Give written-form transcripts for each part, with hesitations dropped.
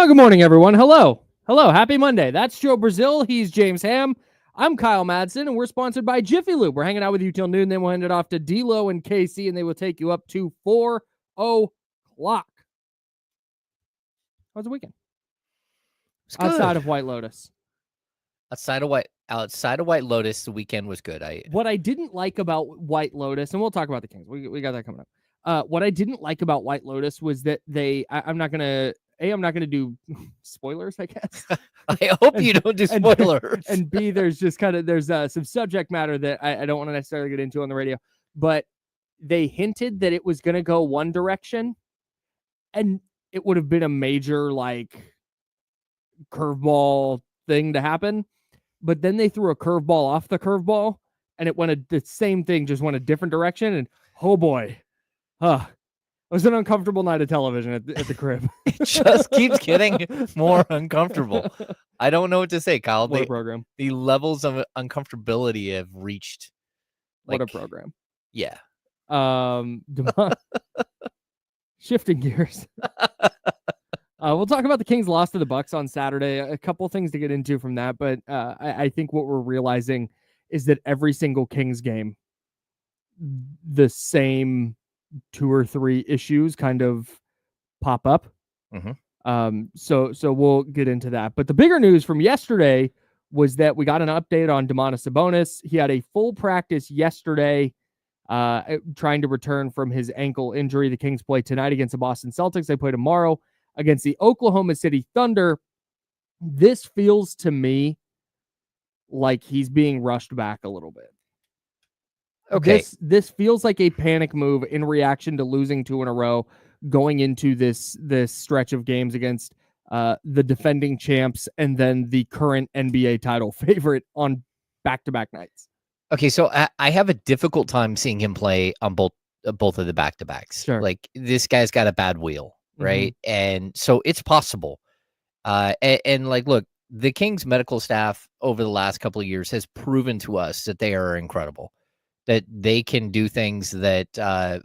Oh, good morning, everyone. Hello. Happy Monday. That's Joe Brazil. He's James Ham. I'm Kyle Madsen, and we're sponsored by Jiffy Lube. We're hanging out with you till noon, then we'll hand it off to D-Lo and KC, and they will take you up to 4 o'clock. How's the weekend? It's good. Outside of White Lotus. Outside of White Lotus, the weekend was good. What I didn't like about White Lotus, and we'll talk about the Kings. We got that coming up. What I didn't like about White Lotus was that I'm not gonna do spoilers, I guess. I hope you don't do spoilers. And B, there's some subject matter that I don't want to necessarily get into on the radio, but they hinted that it was going to go one direction, and it would have been a major curveball thing to happen. But then they threw a curveball off the curveball, and the same thing, just went a different direction. And oh boy, it was an uncomfortable night of television at the crib. It just keeps getting more uncomfortable. I don't know what to say, Kyle. What a program. The levels of uncomfortability have reached. What a program. Yeah. Shifting gears. We'll talk about the Kings' loss to the Bucks on Saturday. A couple things to get into from that, but I think what we're realizing is that every single Kings game, the same 2 or 3 issues kind of pop up. Mm-hmm. So we'll get into that. But the bigger news from yesterday was that we got an update on Domantas Sabonis. He had a full practice yesterday, trying to return from his ankle injury. The Kings play tonight against the Boston Celtics. They play tomorrow against the Oklahoma City Thunder. This feels to me like he's being rushed back a little bit. Okay. This feels like a panic move in reaction to losing 2 in a row, going into this stretch of games against the defending champs and then the current NBA title favorite on back-to-back nights. Okay, so I have a difficult time seeing him play on both of the back-to-backs. Sure. Like, this guy's got a bad wheel, right? Mm-hmm. And so it's possible. And look, the Kings medical staff over the last couple of years has proven to us that they are incredible, that they can do things that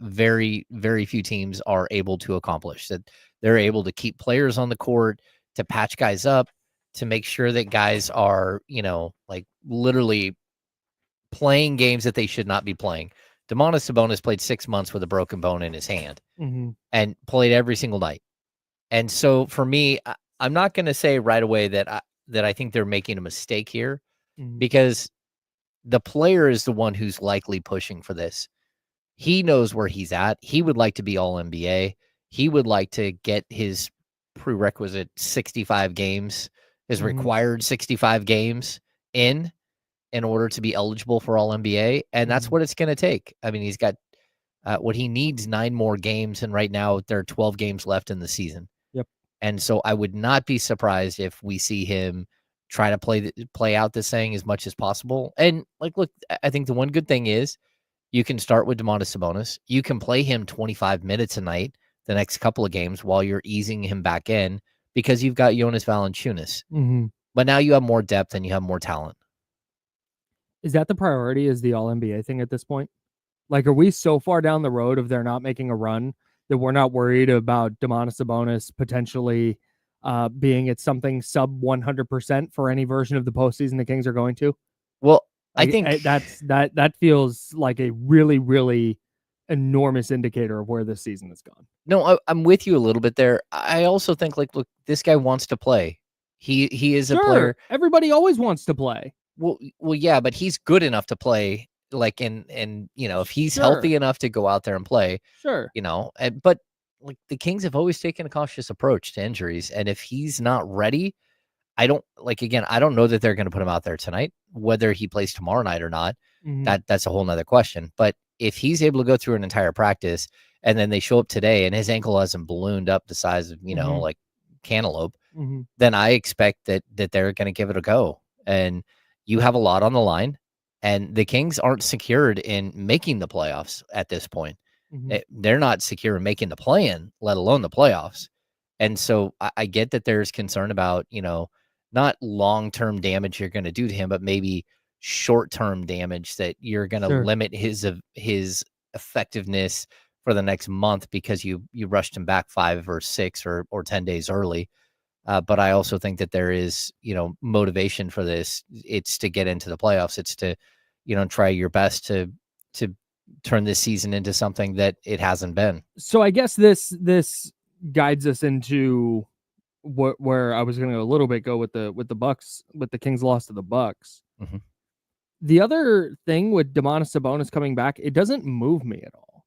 very, very few teams are able to accomplish, that they're able to keep players on the court, to patch guys up, to make sure that guys are, literally playing games that they should not be playing. Domantas Sabonis played 6 months with a broken bone in his hand, mm-hmm. and played every single night. And so for me, I'm not going to say right away that I think they're making a mistake here, mm-hmm. because the player is the one who's likely pushing for this. He knows where he's at. He would like to be all NBA. He would like to get his prerequisite 65 games, his mm-hmm. required 65 games in order to be eligible for all NBA. And that's what it's going to take. I mean, he's got what he needs, 9 more games. And right now there are 12 games left in the season. Yep. And so I would not be surprised if we see him try to play out this thing as much as possible. And look, I think the one good thing is you can start with Domantas Sabonis. You can play him 25 minutes a night the next couple of games while you're easing him back in, because you've got Jonas Valanciunas. Mm-hmm. But now you have more depth and you have more talent. Is that the priority, is the all-NBA thing at this point? Like, are we so far down the road of they're not making a run that we're not worried about Domantas Sabonis potentially being at something sub 100% for any version of the postseason the Kings are going to? Well, I think that feels like a really, really enormous indicator of where this season has gone. No, I'm with you a little bit there. I also think, look, this guy wants to play. He is a player. Everybody always wants to play. Well, yeah, but he's good enough to play. And if he's healthy enough to go out there and play, but the Kings have always taken a cautious approach to injuries. And if he's not ready, I don't know that they're going to put him out there tonight. Whether he plays tomorrow night or not, mm-hmm. that's a whole nother question. But if he's able to go through an entire practice and then they show up today and his ankle hasn't ballooned up the size of, mm-hmm. like cantaloupe, mm-hmm. then I expect that they're going to give it a go. And you have a lot on the line, and the Kings aren't secured in making the playoffs at this point. Mm-hmm. They're not secure in making the play-in, let alone the playoffs. And so I get that there's concern about, not long-term damage you're going to do to him, but maybe short-term damage that you're going to limit his effectiveness for the next month because you rushed him back 5 or 6 or 10 days early. But I also think that there is, motivation for this. It's to get into the playoffs. It's to, try your best to turn this season into something that it hasn't been. So I guess this guides us into where I was going to a little bit go with the Bucks, with the Kings loss to the Bucks. Mm-hmm. The other thing with Domantas Sabonis coming back, it doesn't move me at all.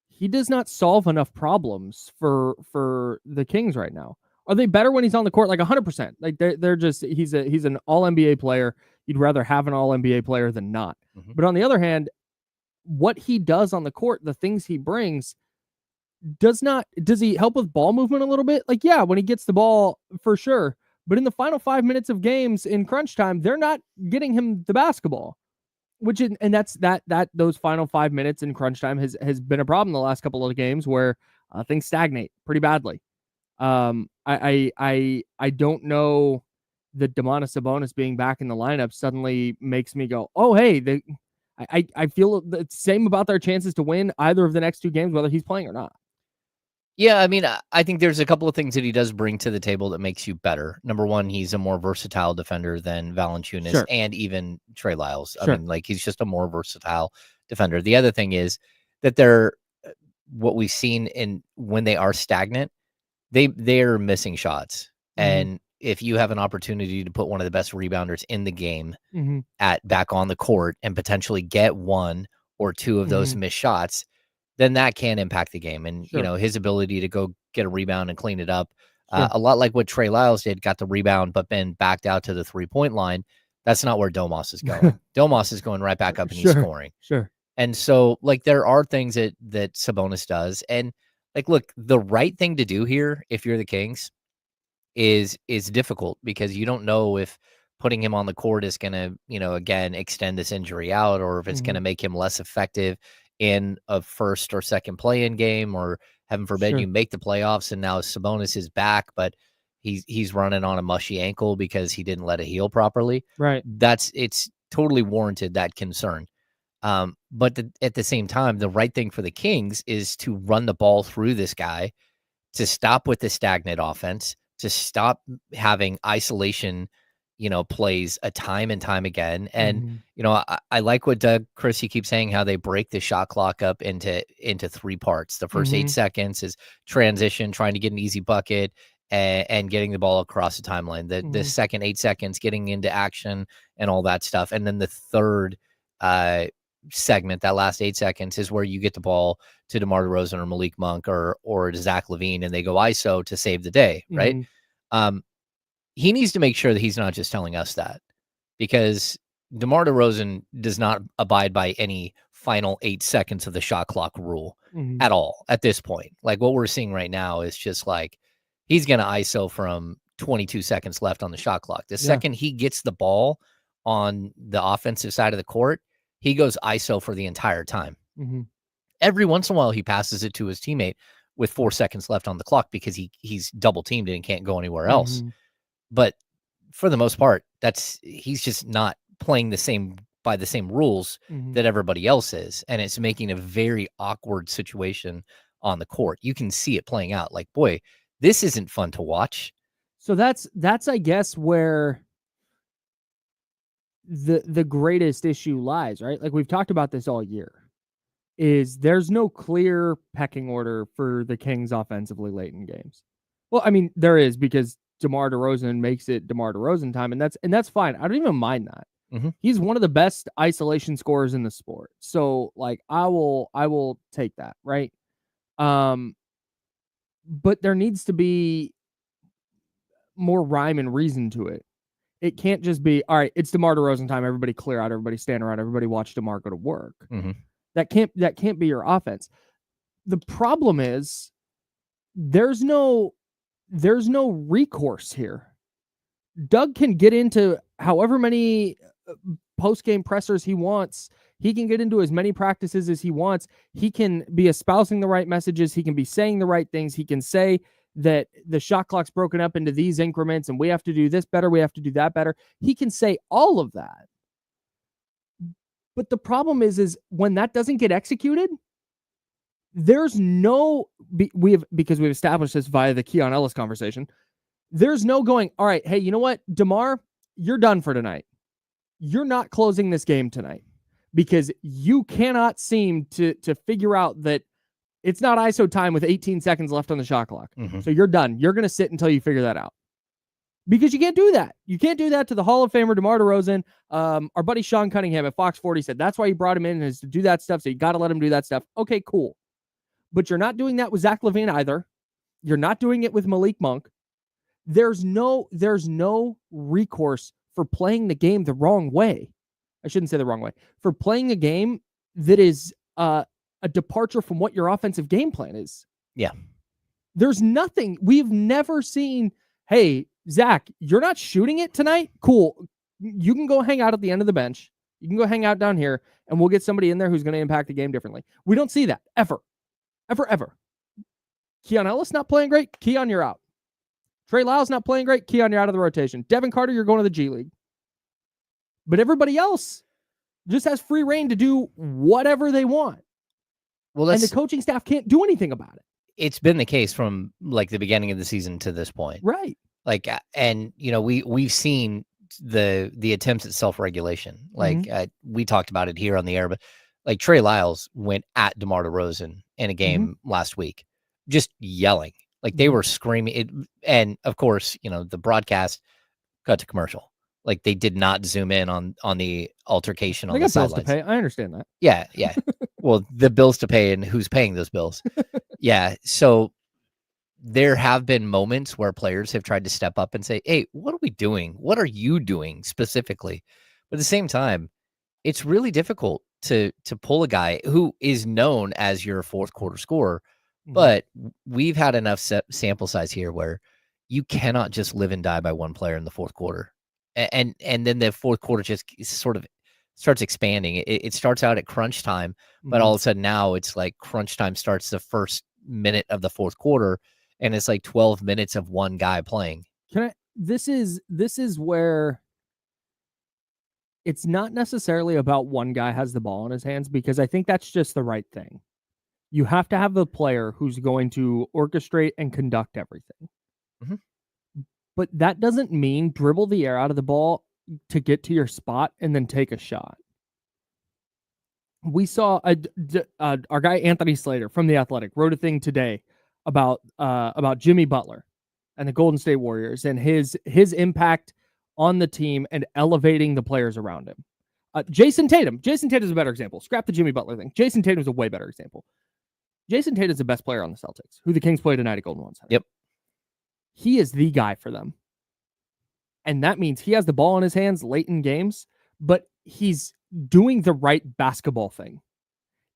He does not solve enough problems for the Kings right now. Are they better when he's on the court? Like 100%. Like they're just he's an all NBA player. You'd rather have an all NBA player than not. Mm-hmm. But on the other hand, what he does on the court, the things he brings, does he help with ball movement a little bit? Like, yeah, when he gets the ball, for sure. But in the final 5 minutes of games in crunch time, they're not getting him the basketball. Those final 5 minutes in crunch time has been a problem the last couple of games where things stagnate pretty badly. I don't know that Domantas Sabonis being back in the lineup suddenly makes me go, oh, hey, I feel the same about their chances to win either of the next two games, whether he's playing or not. Yeah, I mean, I think there's a couple of things that he does bring to the table that makes you better. Number one, he's a more versatile defender than Valanciunas and even Trey Lyles. I mean, like, he's just a more versatile defender. The other thing is that what we've seen when they are stagnant, they're missing shots. Mm-hmm. And if you have an opportunity to put one of the best rebounders in the game mm-hmm. back on the court and potentially get one or two of those missed shots, then that can impact the game. And, his ability to go get a rebound and clean it up, a lot like what Trey Lyles did, got the rebound, but then backed out to the 3-point line. That's not where Domas is going. Domas is going right back up and he's scoring. Sure. And so, like, there are things that Sabonis does. And, like, look, the right thing to do here, if you're the Kings, is difficult because you don't know if putting him on the court is going to, again, extend this injury out, or if it's going to make him less effective in a first or second play-in game, or heaven forbid you make the playoffs and now Sabonis is back, but he's running on a mushy ankle because he didn't let it heal properly. Right. It's totally warranted, that concern. But at the same time, the right thing for the Kings is to run the ball through this guy, to stop with the stagnant offense, to stop having isolation, plays a time and time again. And, I like what Chris, you keep saying, how they break the shot clock up into 3 parts. The first 8 seconds is transition, trying to get an easy bucket and getting the ball across the timeline. The second 8 seconds, getting into action and all that stuff. And then the third segment, that last 8 seconds, is where you get the ball to DeMar DeRozan or Malik Monk or to Zach LaVine, and they go ISO to save the day, right? He needs to make sure that he's not just telling us that, because DeMar DeRozan does not abide by any final 8 seconds of the shot clock rule at all at this point. Like, what we're seeing right now is just like, he's going to ISO from 22 seconds left on the shot clock. The second he gets the ball on the offensive side of the court, he goes ISO for the entire time. Every once in a while, he passes it to his teammate with 4 seconds left on the clock because he's double teamed and can't go anywhere else. But for the most part, he's just not playing by the same rules that everybody else is. And it's making a very awkward situation on the court. You can see it playing out. Like, boy, this isn't fun to watch. So that's I guess where the greatest issue lies, right? Like, we've talked about this all year, is there's no clear pecking order for the Kings offensively late in games. Well, I mean, there is, because DeMar DeRozan makes it DeMar DeRozan time, and that's fine. I don't even mind that. He's one of the best isolation scorers in the sport. So, like, I will take that, right? But there needs to be more rhyme and reason to it. It can't just be, all right, it's DeMar DeRozan time, everybody clear out, everybody stand around, everybody watch DeMar go to work. That can't be your offense. The problem is there's no recourse here. Doug can get into however many post-game pressers he wants. He can get into as many practices as he wants. He can be espousing the right messages. He can be saying the right things. He can say that the shot clock's broken up into these increments and we have to do this better, we have to do that better. He can say all of that. But the problem is when that doesn't get executed, there's because we've established this via the Keon Ellis conversation, There's no going, all right, hey, you know what, DeMar, you're done for tonight. You're not closing this game tonight because you cannot seem to figure out that it's not ISO time with 18 seconds left on the shot clock. Mm-hmm. So you're done. You're going to sit until you figure that out. Because you can't do that. You can't do that to the Hall of Famer DeMar DeRozan. Our buddy Sean Cunningham at Fox 40 said that's why you brought him in, is to do that stuff. So you got to let him do that stuff. Okay, cool. But you're not doing that with Zach LaVine either. You're not doing it with Malik Monk. There's no recourse for playing the game the wrong way. I shouldn't say the wrong way. For playing a game that is a departure from what your offensive game plan is. Yeah. There's nothing. We've never seen, hey, Zach, you're not shooting it tonight? Cool. You can go hang out at the end of the bench. You can go hang out down here, and we'll get somebody in there who's going to impact the game differently. We don't see that ever. Ever. Keon Ellis not playing great. Keon, you're out. Trey Lyles not playing great. Keon, you're out of the rotation. Devin Carter, you're going to the G League. But everybody else just has free reign to do whatever they want. Well, and the coaching staff can't do anything about it. It's been the case from like the beginning of the season to this point. Right. Like, and you know, we've seen the attempts at self-regulation. Like we talked about it here on the air, but like Trey Lyles went at DeMar DeRozan in a game last week, just yelling. Like they were screaming it. And of course, you know, the broadcast cut to commercial. Like they did not zoom in on the altercation on the sidelines. They got bills to pay. I understand that. Yeah. Well, the bills to pay and who's paying those bills. Yeah. So there have been moments where players have tried to step up and say, hey, what are we doing? What are you doing specifically? But at the same time, it's really difficult to pull a guy who is known as your fourth quarter scorer. But we've had enough sample size here where you cannot just live and die by one player in the fourth quarter. And then the fourth quarter just sort of starts expanding. It starts out at crunch time, but all of a sudden now it's like crunch time starts the first minute of the fourth quarter, and it's like 12 minutes of one guy playing. This is where it's not necessarily about one guy has the ball in his hands, because I think that's just the right thing. You have to have the player who's going to orchestrate and conduct everything. But that doesn't mean dribble the air out of the ball to get to your spot and then take a shot. We saw our guy Anthony Slater from The Athletic wrote a thing today about Jimmy Butler and the Golden State Warriors and his impact on the team and elevating the players around him. Jason Tatum's a better example. Scrap the Jimmy Butler thing. Jason Tatum's a way better example. Jason Tatum's the best player on the Celtics, who the Kings play tonight at Golden One Center. Yep. He is the guy for them. And that means he has the ball in his hands late in games, but he's doing the right basketball thing.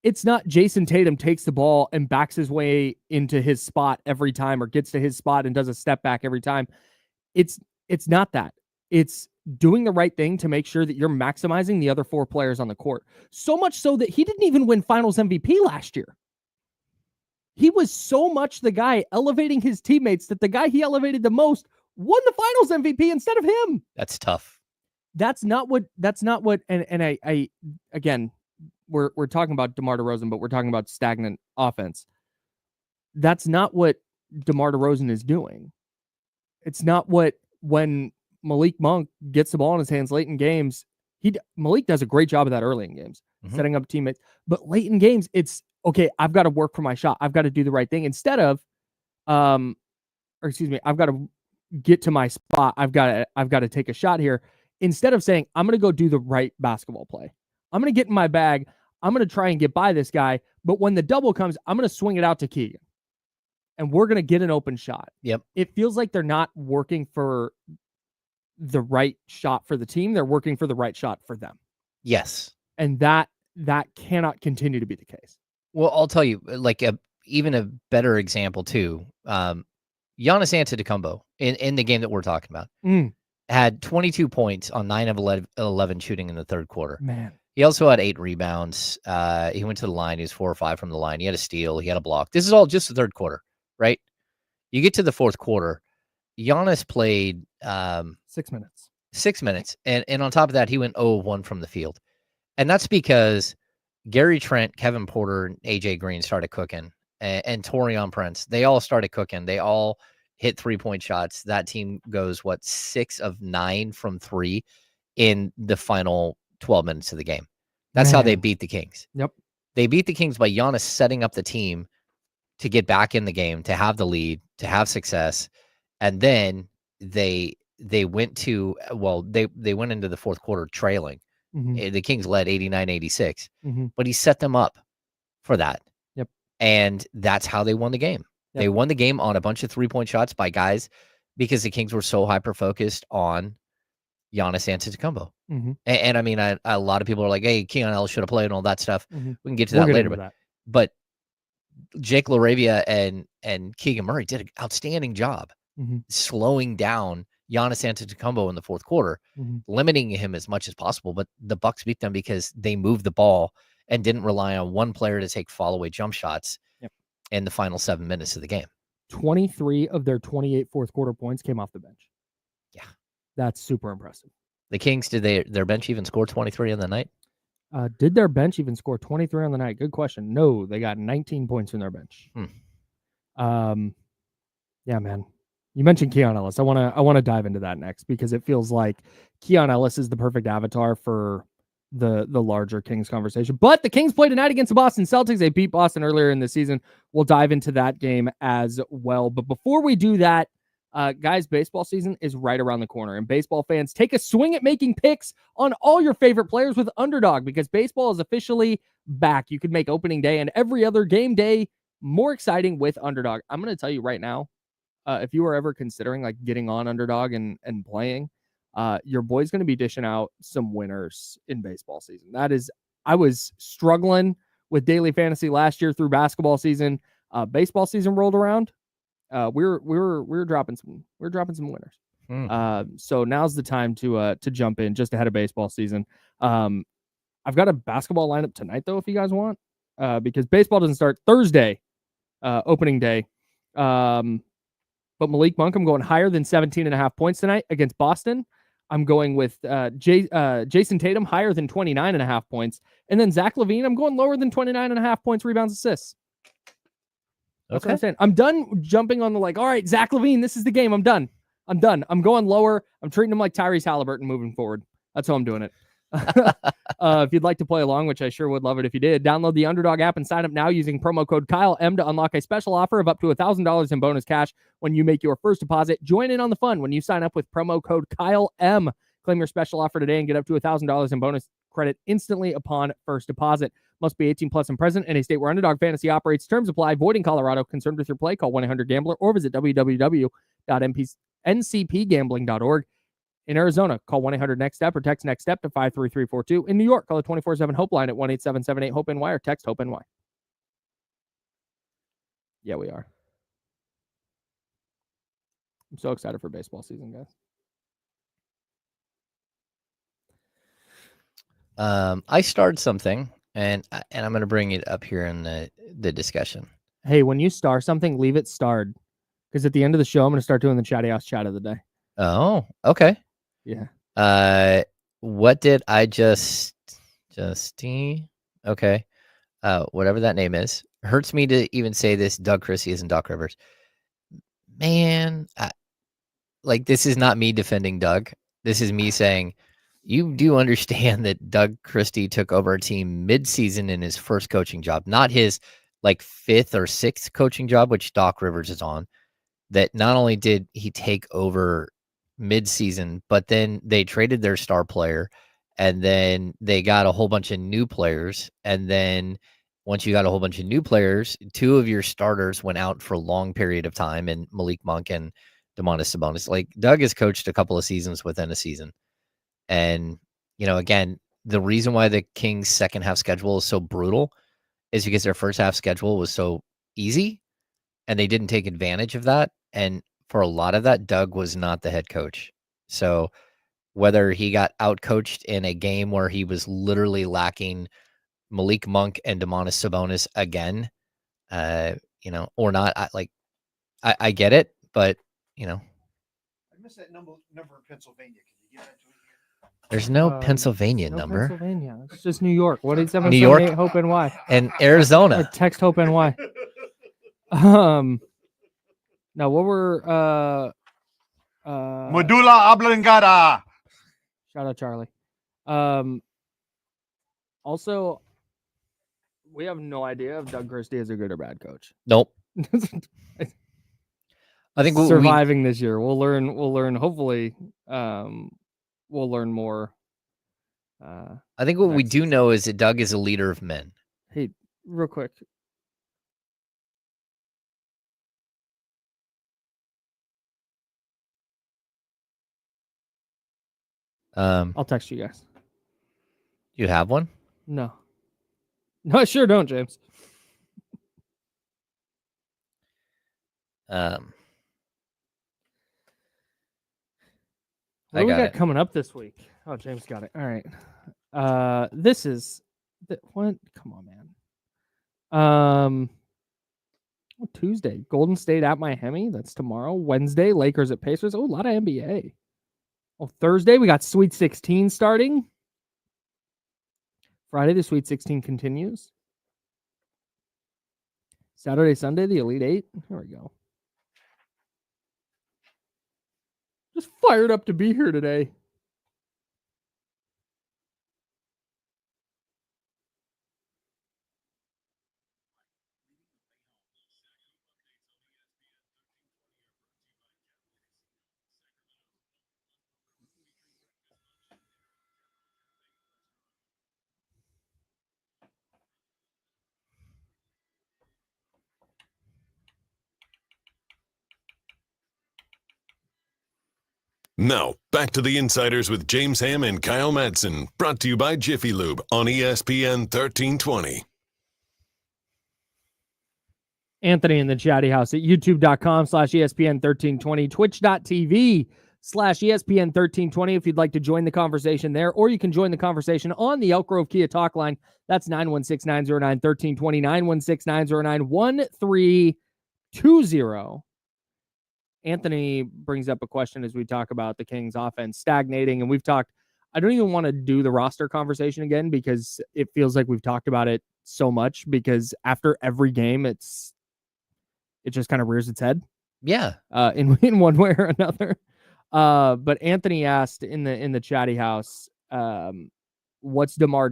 It's not Jason Tatum takes the ball and backs his way into his spot every time, or gets to his spot and does a step back every time. It's not that. It's doing the right thing to make sure that you're maximizing the other four players on the court. So much so that he didn't even win Finals MVP last year. He was so much the guy elevating his teammates that the guy he elevated the most won the Finals MVP instead of him. That's tough. That's not what, and I again, we're talking about DeMar DeRozan, but we're talking about stagnant offense. That's not what DeMar DeRozan is doing. It's not what, when Malik Monk gets the ball in his hands late in games, Malik does a great job of that early in games, setting up teammates. But late in games, it's, okay, I've got to work for my shot. I've got to do the right thing instead of, I've got to get to my spot. I've got to take a shot here, instead of saying, I'm going to go do the right basketball play. I'm going to get in my bag. I'm going to try and get by this guy. But when the double comes, I'm going to swing it out to Keegan, and we're going to get an open shot. Yep. It feels like they're not working for the right shot for the team. They're working for the right shot for them. Yes. And that cannot continue to be the case. Well, I'll tell you, like even a better example too. Giannis Antetokounmpo in the game that we're talking about had 22 points on 9 of 11 shooting in the third quarter. Man, he also had 8 rebounds. He went to the line. He was 4 or 5 from the line. He had a steal. He had a block. This is all just the third quarter, right? You get to the fourth quarter. Giannis played 6 minutes. 6 minutes, and on top of that, he went 0-1 from the field, and that's because Gary Trent, Kevin Porter, and AJ Green started cooking, and Taurean Prince. They all started cooking. They all hit 3-point shots. That team goes 6 of 9 from 3 in the final 12 minutes of the game. That's how they beat the Kings. Yep. They beat the Kings by Giannis setting up the team to get back in the game, to have the lead, to have success. And then they went to, they went into the fourth quarter trailing. The Kings led 89-86, but he set them up for that. Yep. And that's how they won the game. Yep. They won the game on a bunch of 3-point shots by guys because the Kings were so hyper-focused on Giannis Antetokounmpo. And I mean, a lot of people are like, hey, Keon Ellis should have played and all that stuff. We can get to that later. But Jake LaRavia and Keegan Murray did an outstanding job slowing down Giannis Antetokounmpo in the fourth quarter, limiting him as much as possible. But the Bucks beat them because they moved the ball and didn't rely on one player to take fall-away jump shots in the final 7 minutes of the game. 23 of their 28 fourth quarter points came off the bench. Yeah. That's super impressive. The Kings, did their bench even score 23 on the night? Did their bench even score 23 on the night? Good question. No, they got 19 points from their bench. Yeah, man. You mentioned Keon Ellis. I want to dive into that next because it feels like Keon Ellis is the perfect avatar for the larger Kings conversation. But the Kings played tonight against the Boston Celtics. They beat Boston earlier in the season. We'll dive into that game as well. But before we do that, guys, baseball season is right around the corner. And baseball fans, take a swing at making picks on all your favorite players with Underdog because baseball is officially back. You can make opening day and every other game day more exciting with Underdog. I'm going to tell you right now, if you are ever considering like getting on Underdog and playing, your boy's going to be dishing out some winners in baseball season. I was struggling with daily fantasy last year through basketball season. Baseball season rolled around. We were dropping some winners. So now's the time to jump in just ahead of baseball season. I've got a basketball lineup tonight though, if you guys want, because baseball doesn't start Thursday, opening day. But Malik Monk, I'm going higher than 17.5 points tonight against Boston. I'm going with Jason Tatum higher than 29.5 points. And then Zach LaVine, I'm going lower than 29.5 points, rebounds, assists. That's what I'm saying. I'm done jumping on the all right, Zach LaVine, this is the game. I'm done. I'm going lower. I'm treating him like Tyrese Halliburton moving forward. That's how I'm doing it. If you'd like to play along, which I sure would love it if you did, download the Underdog app and sign up now using promo code KyleM to unlock a special offer of up to $1,000 in bonus cash when you make your first deposit. Join in on the fun when you sign up with promo code KyleM. Claim your special offer today and get up to $1,000 in bonus credit instantly upon first deposit. Must be 18 plus and present in a state where Underdog Fantasy operates. Terms apply. Void in Colorado. Concerned with your play? Call 1-800-GAMBLER or visit www.ncpgambling.org. In Arizona, call 1-800-NEXT-STEP or text NEXT STEP to 53342. In New York, call the 24/7 Hope line at 1-8778-HOPE-NY or text HOPE-NY. Yeah, we are. I'm so excited for baseball season, guys. I started something, and I'm going to bring it up here in the discussion. Hey, when you star something, leave it starred. Because at the end of the show, I'm going to start doing the Chatty House chat of the day. Oh, okay. Yeah. What did I just okay. Whatever that name is. Hurts me to even say this. Doug Christie isn't Doc Rivers. Man, this is not me defending Doug. This is me saying, you do understand that Doug Christie took over a team mid-season in his first coaching job, not his fifth or sixth coaching job, which Doc Rivers is on. That not only did he take over mid-season, but then they traded their star player, and then they got a whole bunch of new players. And then once you got a whole bunch of new players, two of your starters went out for a long period of time, and Malik Monk and Domantas Sabonis. Doug has coached a couple of seasons within a season. And, again, the reason why the Kings' second half schedule is so brutal is because their first half schedule was so easy, and they didn't take advantage of that. And for a lot of that, Doug was not the head coach. So whether he got outcoached in a game where he was literally lacking Malik Monk and Domantas Sabonis again, or not, I get it, but, I missed that number in Pennsylvania. Can you give that to me here? There's no Pennsylvania number. Pennsylvania. It's just New York. 1-877-8 New York, Hope NY. And Arizona. Or text Hope NY. Now, what were Medulla oblongata. shout out Charlie. Also, we have no idea if Doug Christie is a good or bad coach. Nope. I think surviving this year, we'll learn. Hopefully, we'll learn more. I think what we do know is that Doug is a leader of men. Hey, real quick. I'll text you guys. You have one? No, I sure don't, James. I What do we got got it. coming up this week? Oh, James got it. All right. This is what? Come on, man. Tuesday, Golden State at Miami. That's tomorrow. Wednesday, Lakers at Pacers. Oh, a lot of NBA. Oh, Thursday, we got Sweet 16 starting. Friday, the Sweet 16 continues. Saturday, Sunday, the Elite Eight. Here we go. Just fired up to be here today. Now, back to the Insiders with James Ham and Kyle Madsen, brought to you by Jiffy Lube on ESPN 1320. Anthony in the chatty house at youtube.com/ESPN1320, twitch.tv/ESPN1320 if you'd like to join the conversation there, or you can join the conversation on the Elk Grove Kia talk line. That's 916-909-1320, 916-909-1320. Anthony brings up a question as we talk about the Kings offense stagnating, and we've talked, I don't even want to do the roster conversation again because it feels like we've talked about it so much, because after every game, it just kind of rears its head. Yeah. In one way or another. But Anthony asked in the chatty house, what's DeMar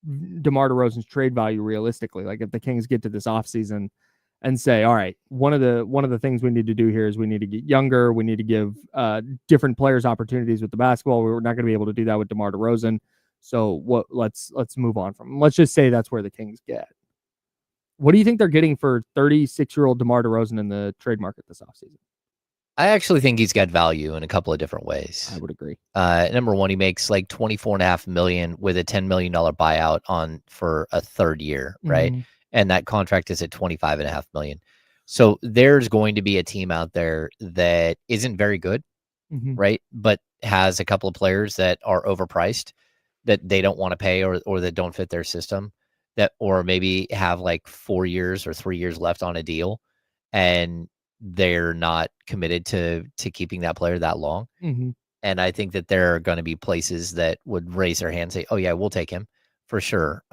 DeRozan's trade value realistically? Like if the Kings get to this offseason and say, all right, one of the things we need to do here is we need to get younger. We need to give different players opportunities with the basketball. We're not going to be able to do that with DeMar DeRozan. So let's move on from him. Let's just say that's where the Kings get. What do you think they're getting for 36-year-old DeMar DeRozan in the trade market this offseason? I actually think he's got value in a couple of different ways. I would agree. Number one, he makes like $24.5 million with a $10 million buyout for a third year, right? Mm-hmm. And that contract is at $25.5 million. So there's going to be a team out there that isn't very good, mm-hmm. right? But has a couple of players that are overpriced, that they don't want to pay or that don't fit their system, that or maybe have like 4 years or 3 years left on a deal, and they're not committed to keeping that player that long. Mm-hmm. And I think that there are going to be places that would raise their hand and say, oh yeah, we'll take him for sure.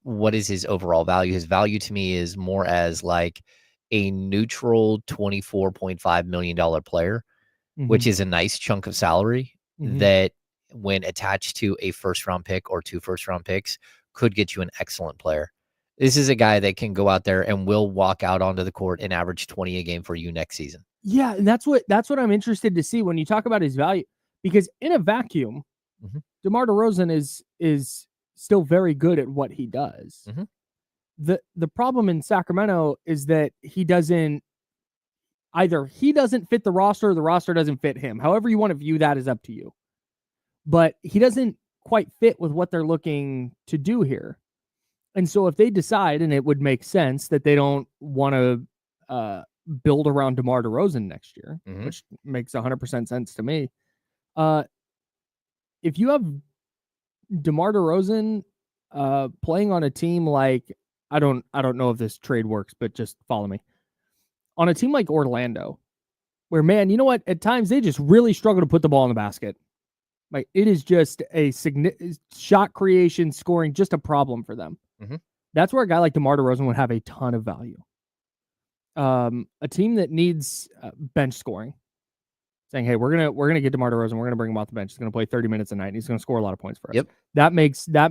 What is his overall value? His value to me is more as like a neutral $24.5 million player, mm-hmm. which is a nice chunk of salary mm-hmm. that when attached to a first-round pick or 2 first-round picks could get you an excellent player. This is a guy that can go out there and will walk out onto the court and average 20 a game for you next season. Yeah, and that's what I'm interested to see when you talk about his value, because in a vacuum, mm-hmm. DeMar DeRozan is still very good at what he does. Mm-hmm. The problem in Sacramento is that he doesn't fit the roster or the roster doesn't fit him. However you want to view that is up to you. But he doesn't quite fit with what they're looking to do here. And so if they decide, and it would make sense, that they don't want to build around DeMar DeRozan next year, mm-hmm. which makes 100% sense to me. If you have DeMar DeRozan playing on a team like, I don't know if this trade works, but just follow me. On a team like Orlando, where, man, you know what? At times they just really struggle to put the ball in the basket. Like, it is just a shot creation, scoring, just a problem for them. Mm-hmm. That's where a guy like DeMar DeRozan would have a ton of value. a team that needs bench scoring, saying, "Hey, we're gonna get DeMar DeRozan. We're gonna bring him off the bench. He's gonna play 30 minutes a night. And he's gonna score a lot of points for us." Yep. That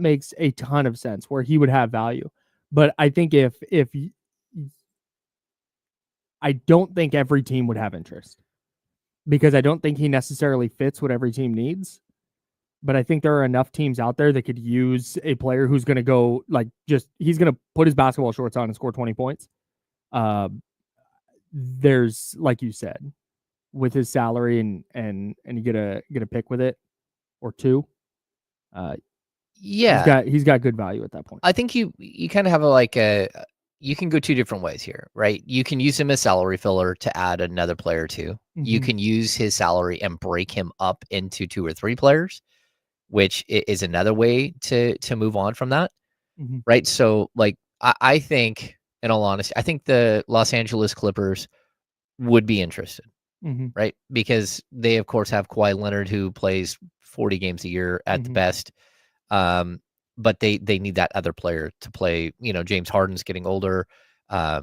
makes a ton of sense where he would have value. But I think if I don't think every team would have interest because I don't think he necessarily fits what every team needs. But I think there are enough teams out there that could use a player who's going to go he's going to put his basketball shorts on and score 20 points. There's, like you said, with his salary and you get a pick with it or two. He's got good value at that point. I think you kind of have you can go two different ways here, right? You can use him as salary filler to add another player too. Mm-hmm. You can use his salary and break him up into 2 or 3 players, which is another way to move on from that, mm-hmm. right? So, I think, in all honesty, I think the Los Angeles Clippers would be interested, mm-hmm. right? Because they, of course, have Kawhi Leonard, who plays 40 games a year at mm-hmm. the best. But they need that other player to play. James Harden's getting older. I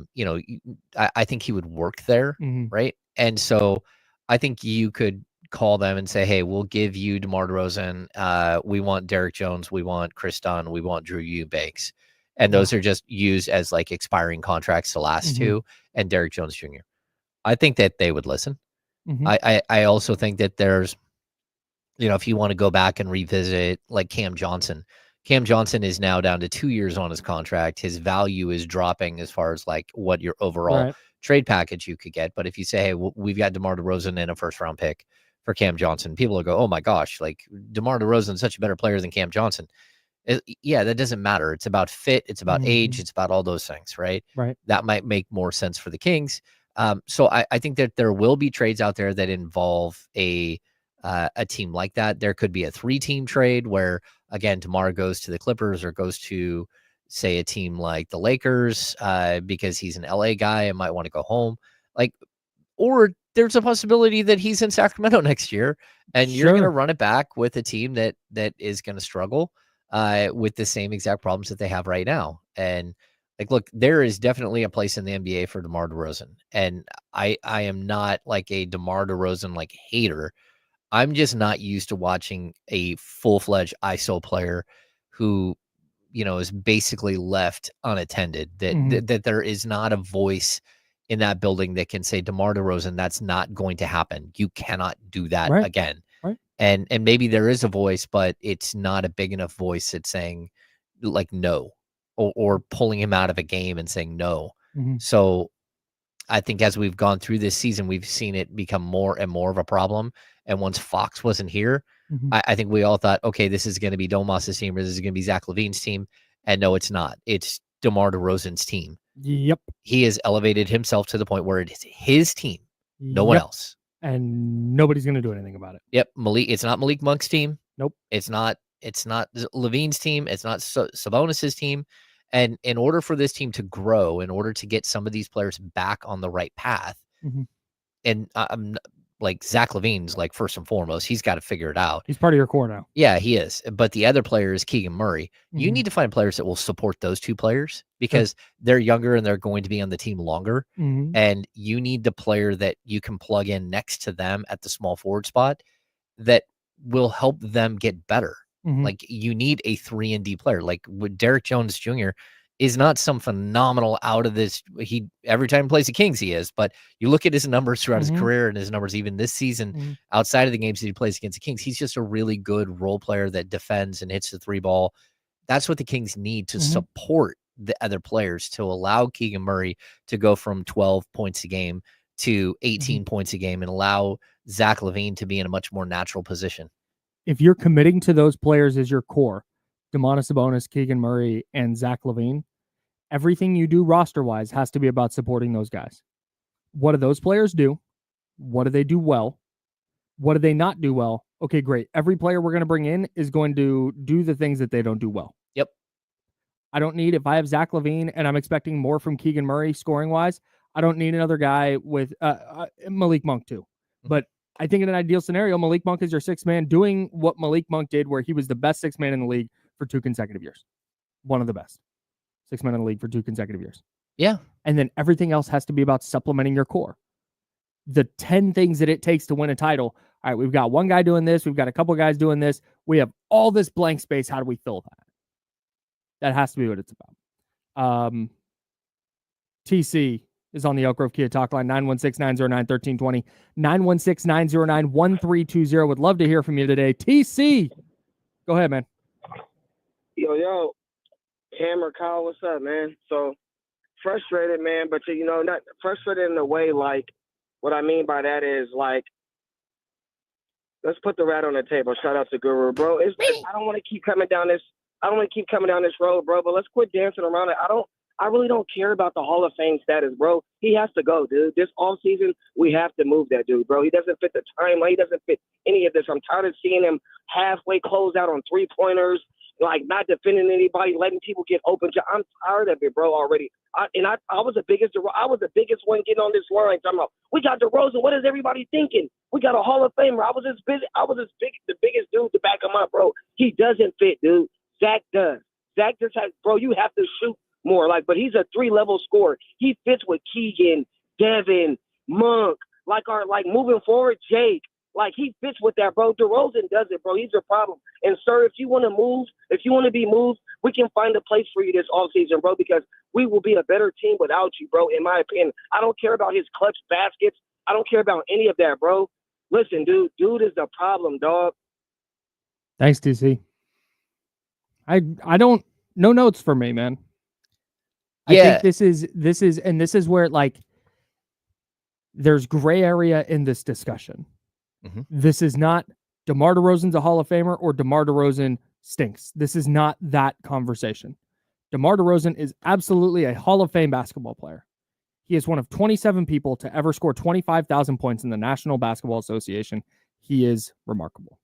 think he would work there, mm-hmm. right? And so I think you could call them and say, "Hey, we'll give you DeMar DeRozan. We want Derek Jones. We want Chris Dunn. We want Drew Eubanks." And those are just used as expiring contracts to last mm-hmm. 2, and Derek Jones Jr. I think that they would listen. Mm-hmm. I also think that there's, if you want to go back and revisit Cam Johnson. Cam Johnson is now down to 2 years on his contract. His value is dropping as far as what your overall trade package you could get. But if you say, "Hey, we've got DeMar DeRozan and a first-round pick for Cam Johnson," people will go, "Oh my gosh, DeMar DeRozan is such a better player than Cam Johnson." Yeah, that doesn't matter. It's about fit. It's about mm-hmm. age. It's about all those things, right? Right. That might make more sense for the Kings. So I think that there will be trades out there that involve a team like that. There could be a 3-team trade where, again, DeMar goes to the Clippers or goes to, say, a team like the Lakers because he's an LA guy and might want to go home. Or there's a possibility that he's in Sacramento next year and you're going to run it back with a team that is going to struggle with the same exact problems that they have right now. And look, there is definitely a place in the NBA for DeMar DeRozan. And I am not a DeMar DeRozan hater. I'm just not used to watching a full-fledged ISO player who, is basically left unattended, that, that there is not a voice in that building that can say, "DeMar DeRozan, that's not going to happen. You cannot do that again." Right. And maybe there is a voice, but it's not a big enough voice that's saying no, or pulling him out of a game and saying no. Mm-hmm. So I think as we've gone through this season, we've seen it become more and more of a problem. And once Fox wasn't here, mm-hmm. I think we all thought, okay, this is going to be Domas's team, or this is going to be Zach LaVine's team. And no, it's not. It's DeMar DeRozan's team. Yep. He has elevated himself to the point where it is his team, no one else. And nobody's going to do anything about it. Yep. It's not Malik Monk's team. Nope. It's not LaVine's team. It's not Sabonis's team. And in order for this team to grow, in order to get some of these players back on the right path, mm-hmm. and Zach LaVine's first and foremost, he's got to figure it out. He's part of your core now. Yeah, he is. But the other player is Keegan Murray. Mm-hmm. You need to find players that will support those 2 players because they're younger and they're going to be on the team longer. Mm-hmm. And you need the player that you can plug in next to them at the small forward spot that will help them get better. Mm-hmm. You need a 3-and-D player. With Derek Jones Jr. is not some phenomenal out of this. He every time he plays the Kings, he is. But you look at his numbers throughout mm-hmm. his career and his numbers even this season, mm-hmm. outside of the games that he plays against the Kings, he's just a really good role player that defends and hits the 3 ball. That's what the Kings need to mm-hmm. support the other players, to allow Keegan Murray to go from 12 points a game to 18 mm-hmm. points a game and allow Zach LaVine to be in a much more natural position. If you're committing to those players as your core, Domantas Sabonis, Keegan Murray, and Zach LaVine, everything you do roster-wise has to be about supporting those guys. What do those players do? What do they do well? What do they not do well? Okay, great. Every player we're going to bring in is going to do the things that they don't do well. Yep. I don't need, if I have Zach LaVine and I'm expecting more from Keegan Murray scoring-wise, I don't need another guy with Malik Monk too. Mm-hmm. But I think in an ideal scenario, Malik Monk is your 6th man doing what Malik Monk did, where he was the best 6th man in the league for 2 consecutive years. One of the best 6 men in the league for 2 consecutive years. Yeah. And then everything else has to be about supplementing your core. The 10 things that it takes to win a title. All right, we've got one guy doing this. We've got a couple guys doing this. We have all this blank space. How do we fill that? That has to be what it's about. TC is on the Elk Grove Kia talk line, 916-909-1320, 916-909-1320. Would love to hear from you today. TC, go ahead, man. Yo, Hammer, Kyle, what's up, man? So, frustrated, man, but, not frustrated in a way, like, what I mean by that is, like, let's put the rat on the table. Shout out to Guru, bro. I don't want to keep coming down this. I don't want to keep coming down this road, bro. But let's quit dancing around it. I really don't care about the Hall of Fame status, bro. He has to go, dude. This offseason, we have to move that dude, bro. He doesn't fit the timeline. He doesn't fit any of this. I'm tired of seeing him halfway close out on 3-pointers, like not defending anybody, letting people get open. I'm tired of it, bro. Already. I was the biggest one getting on this line. Talking about, we got DeRozan. What is everybody thinking? We got a Hall of Famer. I was the biggest dude to back him up, bro. He doesn't fit, dude. Zach does. Zach just has, bro. You have to shoot more, but he's a 3-level scorer. He fits with Keegan, Devin, Monk, moving forward, Jake. He fits with that, bro. DeRozan does it, bro. He's a problem. And, sir, if you want to be moved, we can find a place for you this offseason, bro, because we will be a better team without you, bro, in my opinion. I don't care about his clutch baskets. I don't care about any of that, bro. Listen, dude is the problem, dog. Thanks, TC. I don't, no notes for me, man. Yeah. I think this is where, there's gray area in this discussion. Mm-hmm. This is not DeMar DeRozan's a Hall of Famer or DeMar DeRozan stinks. This is not that conversation. DeMar DeRozan is absolutely a Hall of Fame basketball player. He is one of 27 people to ever score 25,000 points in the National Basketball Association. He is remarkable.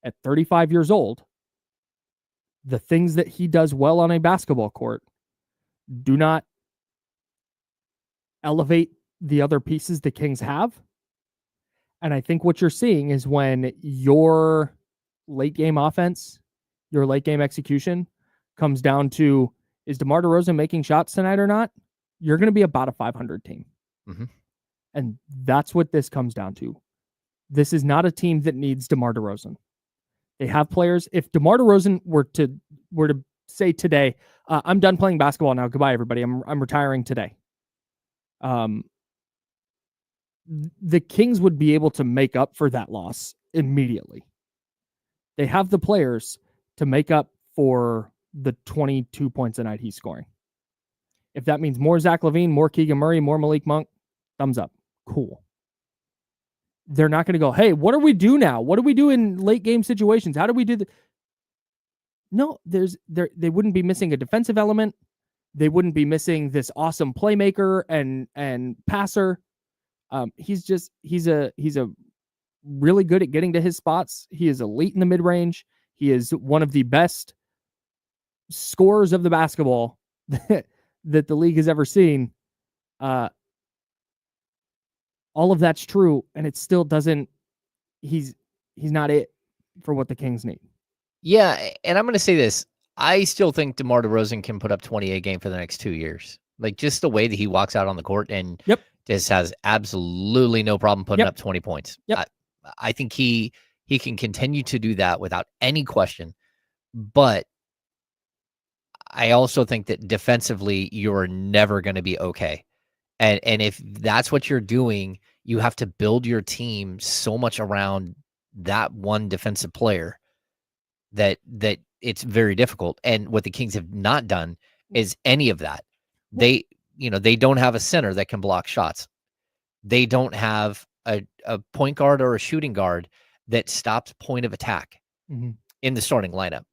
At 35 years old, the things that he does well on a basketball court do not elevate the other pieces the Kings have. And I think what you're seeing is when your late game offense, your late game execution comes down to, is DeMar DeRozan making shots tonight or not? You're going to be about a 500 team. Mm-hmm. And that's what this comes down to. This is not a team that needs DeMar DeRozan. They have players. If DeMar DeRozan were to say today, I'm done playing basketball now. Goodbye, everybody. I'm retiring today. The Kings would be able to make up for that loss immediately. They have the players to make up for the 22 points a night he's scoring. If that means more Zach LaVine, more Keegan Murray, more Malik Monk, thumbs up. Cool. They're not going to go, hey, what do we do now? What do we do in late game situations? How do we do that? No, they wouldn't be missing a defensive element. They wouldn't be missing this awesome playmaker and passer. He's a really good at getting to his spots. He is elite in the mid-range. He is one of the best scorers of the basketball that the league has ever seen. All of that's true, and it still doesn't. He's not it for what the Kings need. Yeah, and I'm going to say this. I still think DeMar DeRozan can put up 28 games for the next 2 years. Just the way that he walks out on the court and just has absolutely no problem putting up 20 points. Yep. I think he can continue to do that without any question. But I also think that defensively, you're never going to be okay. And if that's what you're doing, you have to build your team so much around that one defensive player that it's very difficult. And what the Kings have not done is any of that. They don't have a center that can block shots. They don't have a point guard or a shooting guard that stops point of attack in the starting lineup.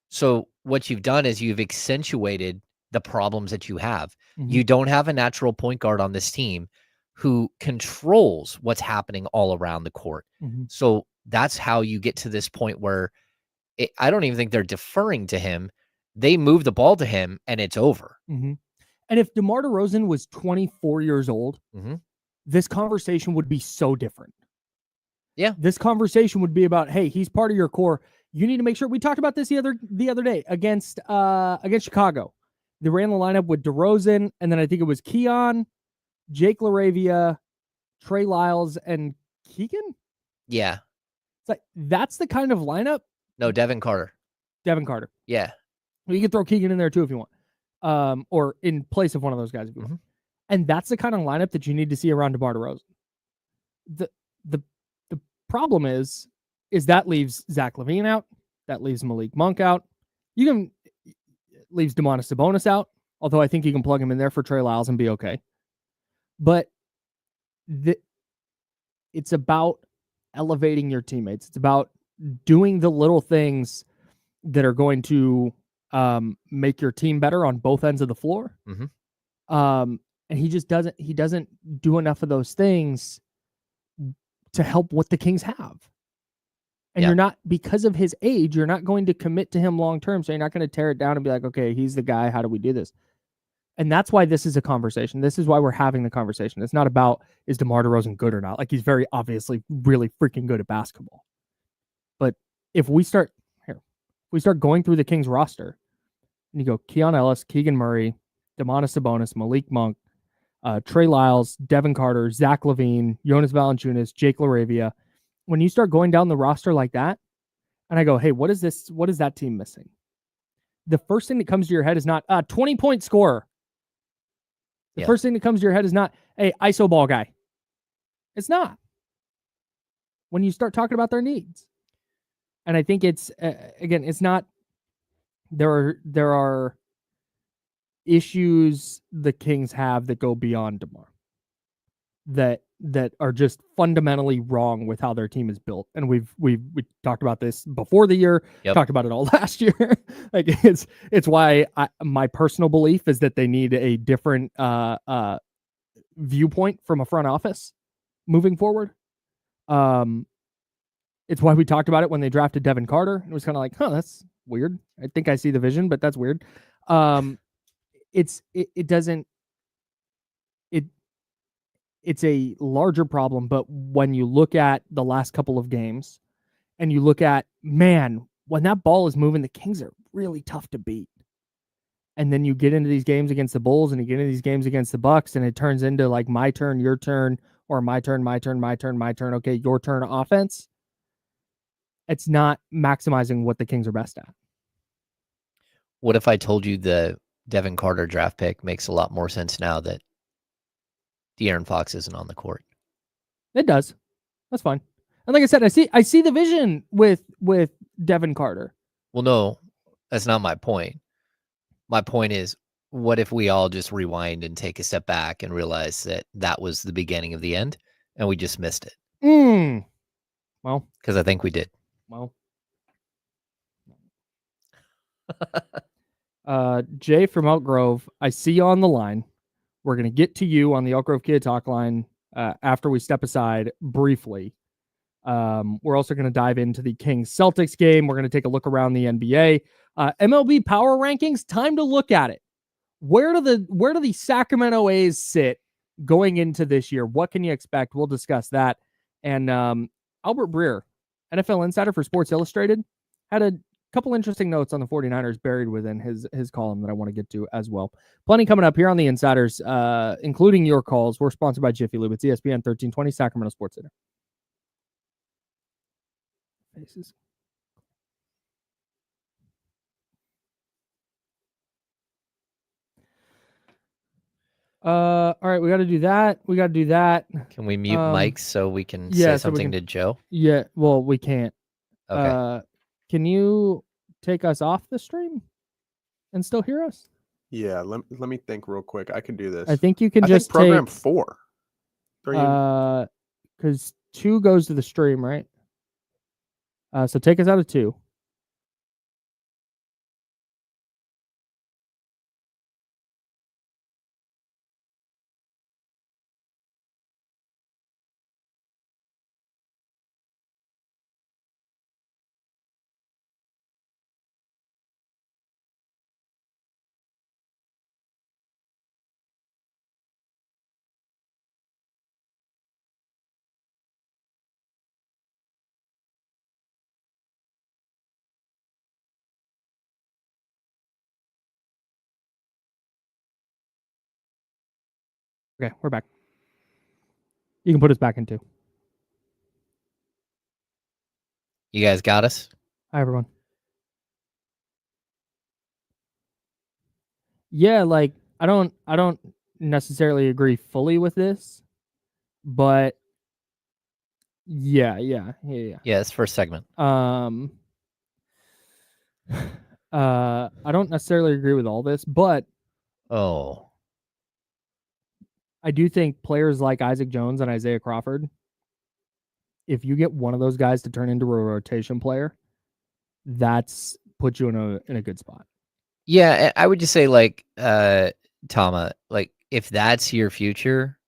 So what you've done is you've accentuated the problems that you have. You don't have a natural point guard on this team who controls what's happening all around the court. So that's how you get to this point where I don't even think they're deferring to him. They move the ball to him and it's over. And if DeMar DeRozan was 24 years old, this conversation would be so different. Yeah. This conversation would be about, hey, he's part of your core. You need to make sure. We talked about this the other day against Chicago. They ran the lineup with DeRozan, and then I think it was Keon, Jake LaRavia, Trey Lyles, and Keegan. Yeah. It's like that's the kind of lineup. No, Devin Carter. Devin Carter. Yeah. You can throw Keegan in there too if you want, or in place of one of those guys if you want. And that's the kind of lineup that you need to see around DeMar DeRozan. The problem is that leaves Zach LaVine out. That leaves Malik Monk out. You can leaves Domantas Sabonis out, although I think you can plug him in there for Trey Lyles and be okay. But it's about elevating your teammates. It's about doing the little things that are going to make your team better on both ends of the floor. And he just doesn't do enough of those things to help what the Kings have. And you're not, because of his age, you're not going to commit to him long term. So you're not going to tear it down and be like, okay, he's the guy. How do we do this? And that's why this is a conversation. This is why we're having the conversation. It's not about, is DeMar DeRozan good or not? Like, he's very obviously really freaking good at basketball. But if we start going through the Kings roster and you go Keon Ellis, Keegan Murray, Domantas Sabonis, Malik Monk, Trey Lyles, Devin Carter, Zach LaVine, Jonas Valanciunas, Jake LaRavia. When you start going down the roster like that, and I go, hey, what is that team missing? The first thing that comes to your head is not a 20-point scorer. The first thing that comes to your head is not, hey, ISO ball guy. It's not. When you start talking about their needs. And I think it's, again, it's not, there are issues the Kings have that go beyond DeMar that are just fundamentally wrong with how their team is built. And we talked about this before the year, talked about it all last year. Like it's why my personal belief is that they need a different viewpoint from a front office moving forward. It's why we talked about it when they drafted Devin Carter. It was kind of like, that's weird. I think I see the vision, but that's weird. It's a larger problem, but when you look at the last couple of games and you look at, man, when that ball is moving, the Kings are really tough to beat. And then you get into these games against the Bulls and you get into these games against the Bucks and it turns into like my turn, your turn, or my turn, my turn, my turn, my turn. Okay, your turn offense. It's not maximizing what the Kings are best at. What if I told you the Devin Carter draft pick makes a lot more sense now that De'Aaron Fox isn't on the court? It does. That's fine. And like I said, I see the vision with Devin Carter. Well, no, that's not my point. My point is, what if we all just rewind and take a step back and realize that was the beginning of the end and we just missed it? Well, because I think we did. Well, Jay from Elk Grove, I see you on the line. We're going to get to you on the Elk Grove Kid Talk line after we step aside briefly. We're also going to dive into the Kings Celtics game. We're going to take a look around the NBA. MLB power rankings, time to look at it. Where do the Sacramento A's sit going into this year? What can you expect? We'll discuss that. And Albert Breer, NFL insider for Sports Illustrated, had a couple interesting notes on the 49ers buried within his column that I want to get to as well. Plenty coming up here on the Insiders, including your calls. We're sponsored by Jiffy Lube. It's ESPN 1320 Sacramento Sports Center. Faces. All right, we got to do that. Can we mute mics so we can say so something to Joe? Yeah, well, we can't. Okay. Can you take us off the stream and still hear us? Yeah, let me think real quick. I can do this. I think you can I just think program take 4. because 2 goes to the stream, right? So take us out of 2. Okay, we're back. You can put us back in 2. You guys got us? Hi, everyone. Yeah, like I don't necessarily agree fully with this, but yeah. Yeah, it's first segment. I don't necessarily agree with all this, but Oh, I do think players like Isaac Jones and Isaiah Crawford, if you get one of those guys to turn into a rotation player, that's puts you in a good spot. yeah. I would just say like, Tama, like if that's your future,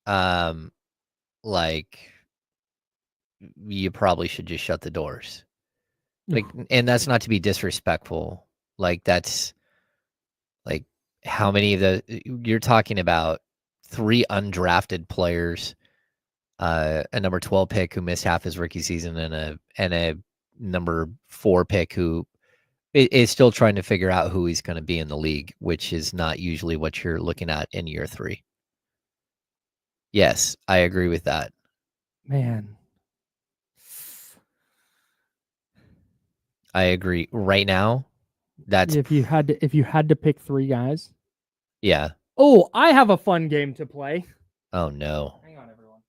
like you probably should just shut the doors. Like, and that's not to be disrespectful. Like that's like how many of the you're talking about 3 undrafted players, a number 12 pick who missed half his rookie season, and a number 4 pick who is still trying to figure out who he's going to be in the league, which is not usually what you're looking at in year 3. Yes, I agree with that. Man, I agree. Right now, that's if you had to pick 3 guys. yeah. Oh, I have a fun game to play. Oh no. Hang on, everyone.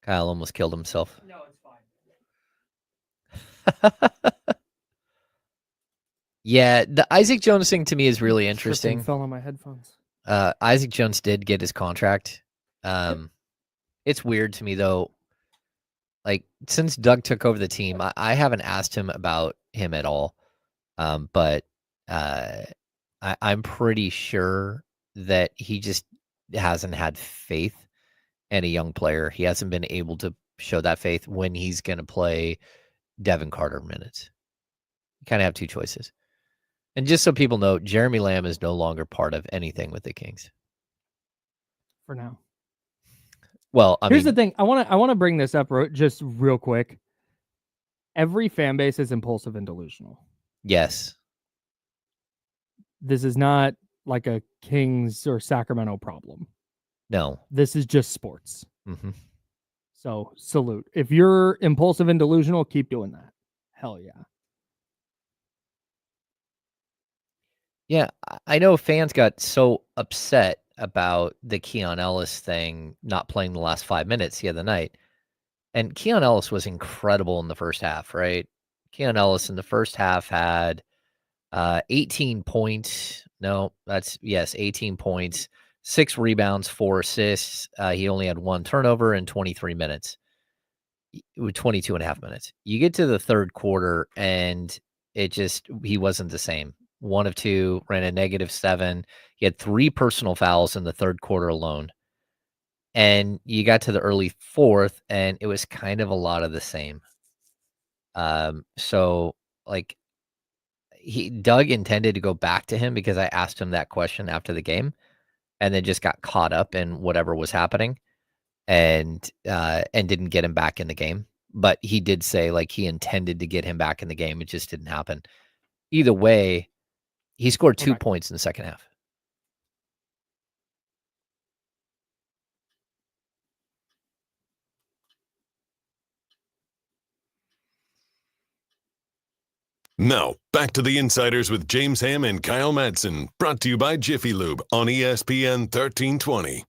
Kyle almost killed himself. No, it's fine. Yeah, the Isaac Jones thing to me is really Tripping interesting. fell on my headphones. Isaac Jones did get his contract. It's weird to me though. Like since Doug took over the team, I haven't asked him about him at all. But I'm pretty sure that he just hasn't had faith in a young player. He hasn't been able to show that faith when he's going to play Devin Carter minutes. You kind of have 2 choices. And just so people know, Jeremy Lamb is no longer part of anything with the Kings. For now. Well, Here's the thing. I want to bring this up just real quick. Every fan base is impulsive and delusional. Yes. This is not like a Kings or Sacramento problem. No. This is just sports. Mm-hmm. So salute. If you're impulsive and delusional, keep doing that. Hell yeah. Yeah, I know fans got so upset about the Keon Ellis thing not playing the last 5 minutes the other night. And Keon Ellis was incredible in the first half, right? Keon Ellis in the first half had 18 points. No, 18 points, 6 rebounds, 4 assists. He only had 1 turnover in 23 minutes. 22 and a half minutes. You get to the third quarter and he wasn't the same. 1 of 2, ran a -7. He had 3 personal fouls in the third quarter alone. And you got to the early fourth and it was kind of a lot of the same. So like Doug intended to go back to him because I asked him that question after the game and then just got caught up in whatever was happening and didn't get him back in the game. But he did say like he intended to get him back in the game. It just didn't happen. Either way, he scored 2 points in the second half. Now, back to the Insiders with James Ham and Kyle Madsen, brought to you by Jiffy Lube on ESPN 1320.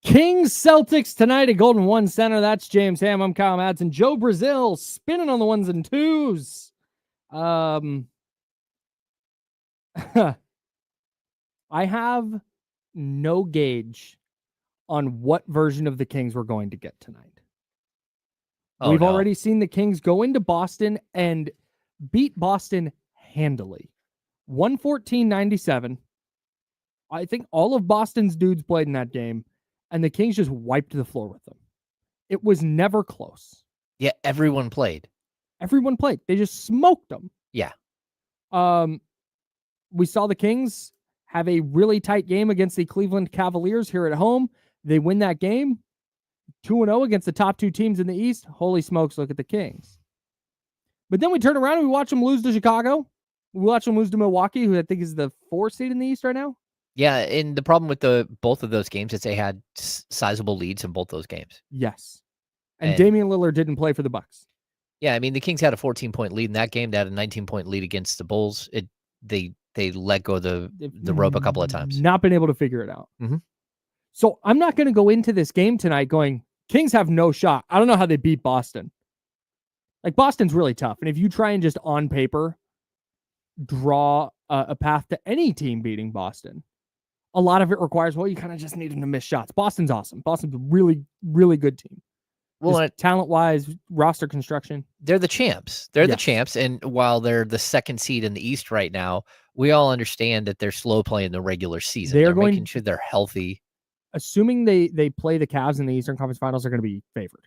Kings Celtics tonight at Golden One Center. That's James Ham. I'm Kyle Madsen. Joe Brazil spinning on the 1s and 2s. I have no gauge on what version of the Kings we're going to get tonight. We've already seen the Kings go into Boston and beat Boston handily. 114-97. I think all of Boston's dudes played in that game, and the Kings just wiped the floor with them. It was never close. Yeah, everyone played. Everyone played. They just smoked them. Yeah. We saw the Kings have a really tight game against the Cleveland Cavaliers here at home. They win that game. 2-0 against the top 2 teams in the East. Holy smokes, look at the Kings. But then we turn around and we watch them lose to Chicago. We watched them lose to Milwaukee, who I think is the 4th seed in the East right now. Yeah, and the problem with both of those games is they had sizable leads in both those games. Yes. And And- Damian Lillard didn't play for the Bucks. Yeah, I mean, the Kings had a 14-point lead in that game. They had a 19-point lead against the Bulls. They let go the rope a couple of times. Not been able to figure it out. Mhm. So I'm not going to go into this game tonight going, Kings have no shot. I don't know how they beat Boston. Like, Boston's really tough. And if you try and just on paper draw a path to any team beating Boston, a lot of it requires, well, you kind of just need them to miss shots. Boston's awesome. Boston's a really, really good team. Well, Talent-wise, roster construction. they're the champs. They're the Yes. champs. And while they're the 2nd seed in the East right now, we all understand that they're slow playing the regular season. They're They're going- making sure they're healthy. Assuming they play the Cavs in the Eastern Conference Finals, are going to be favored.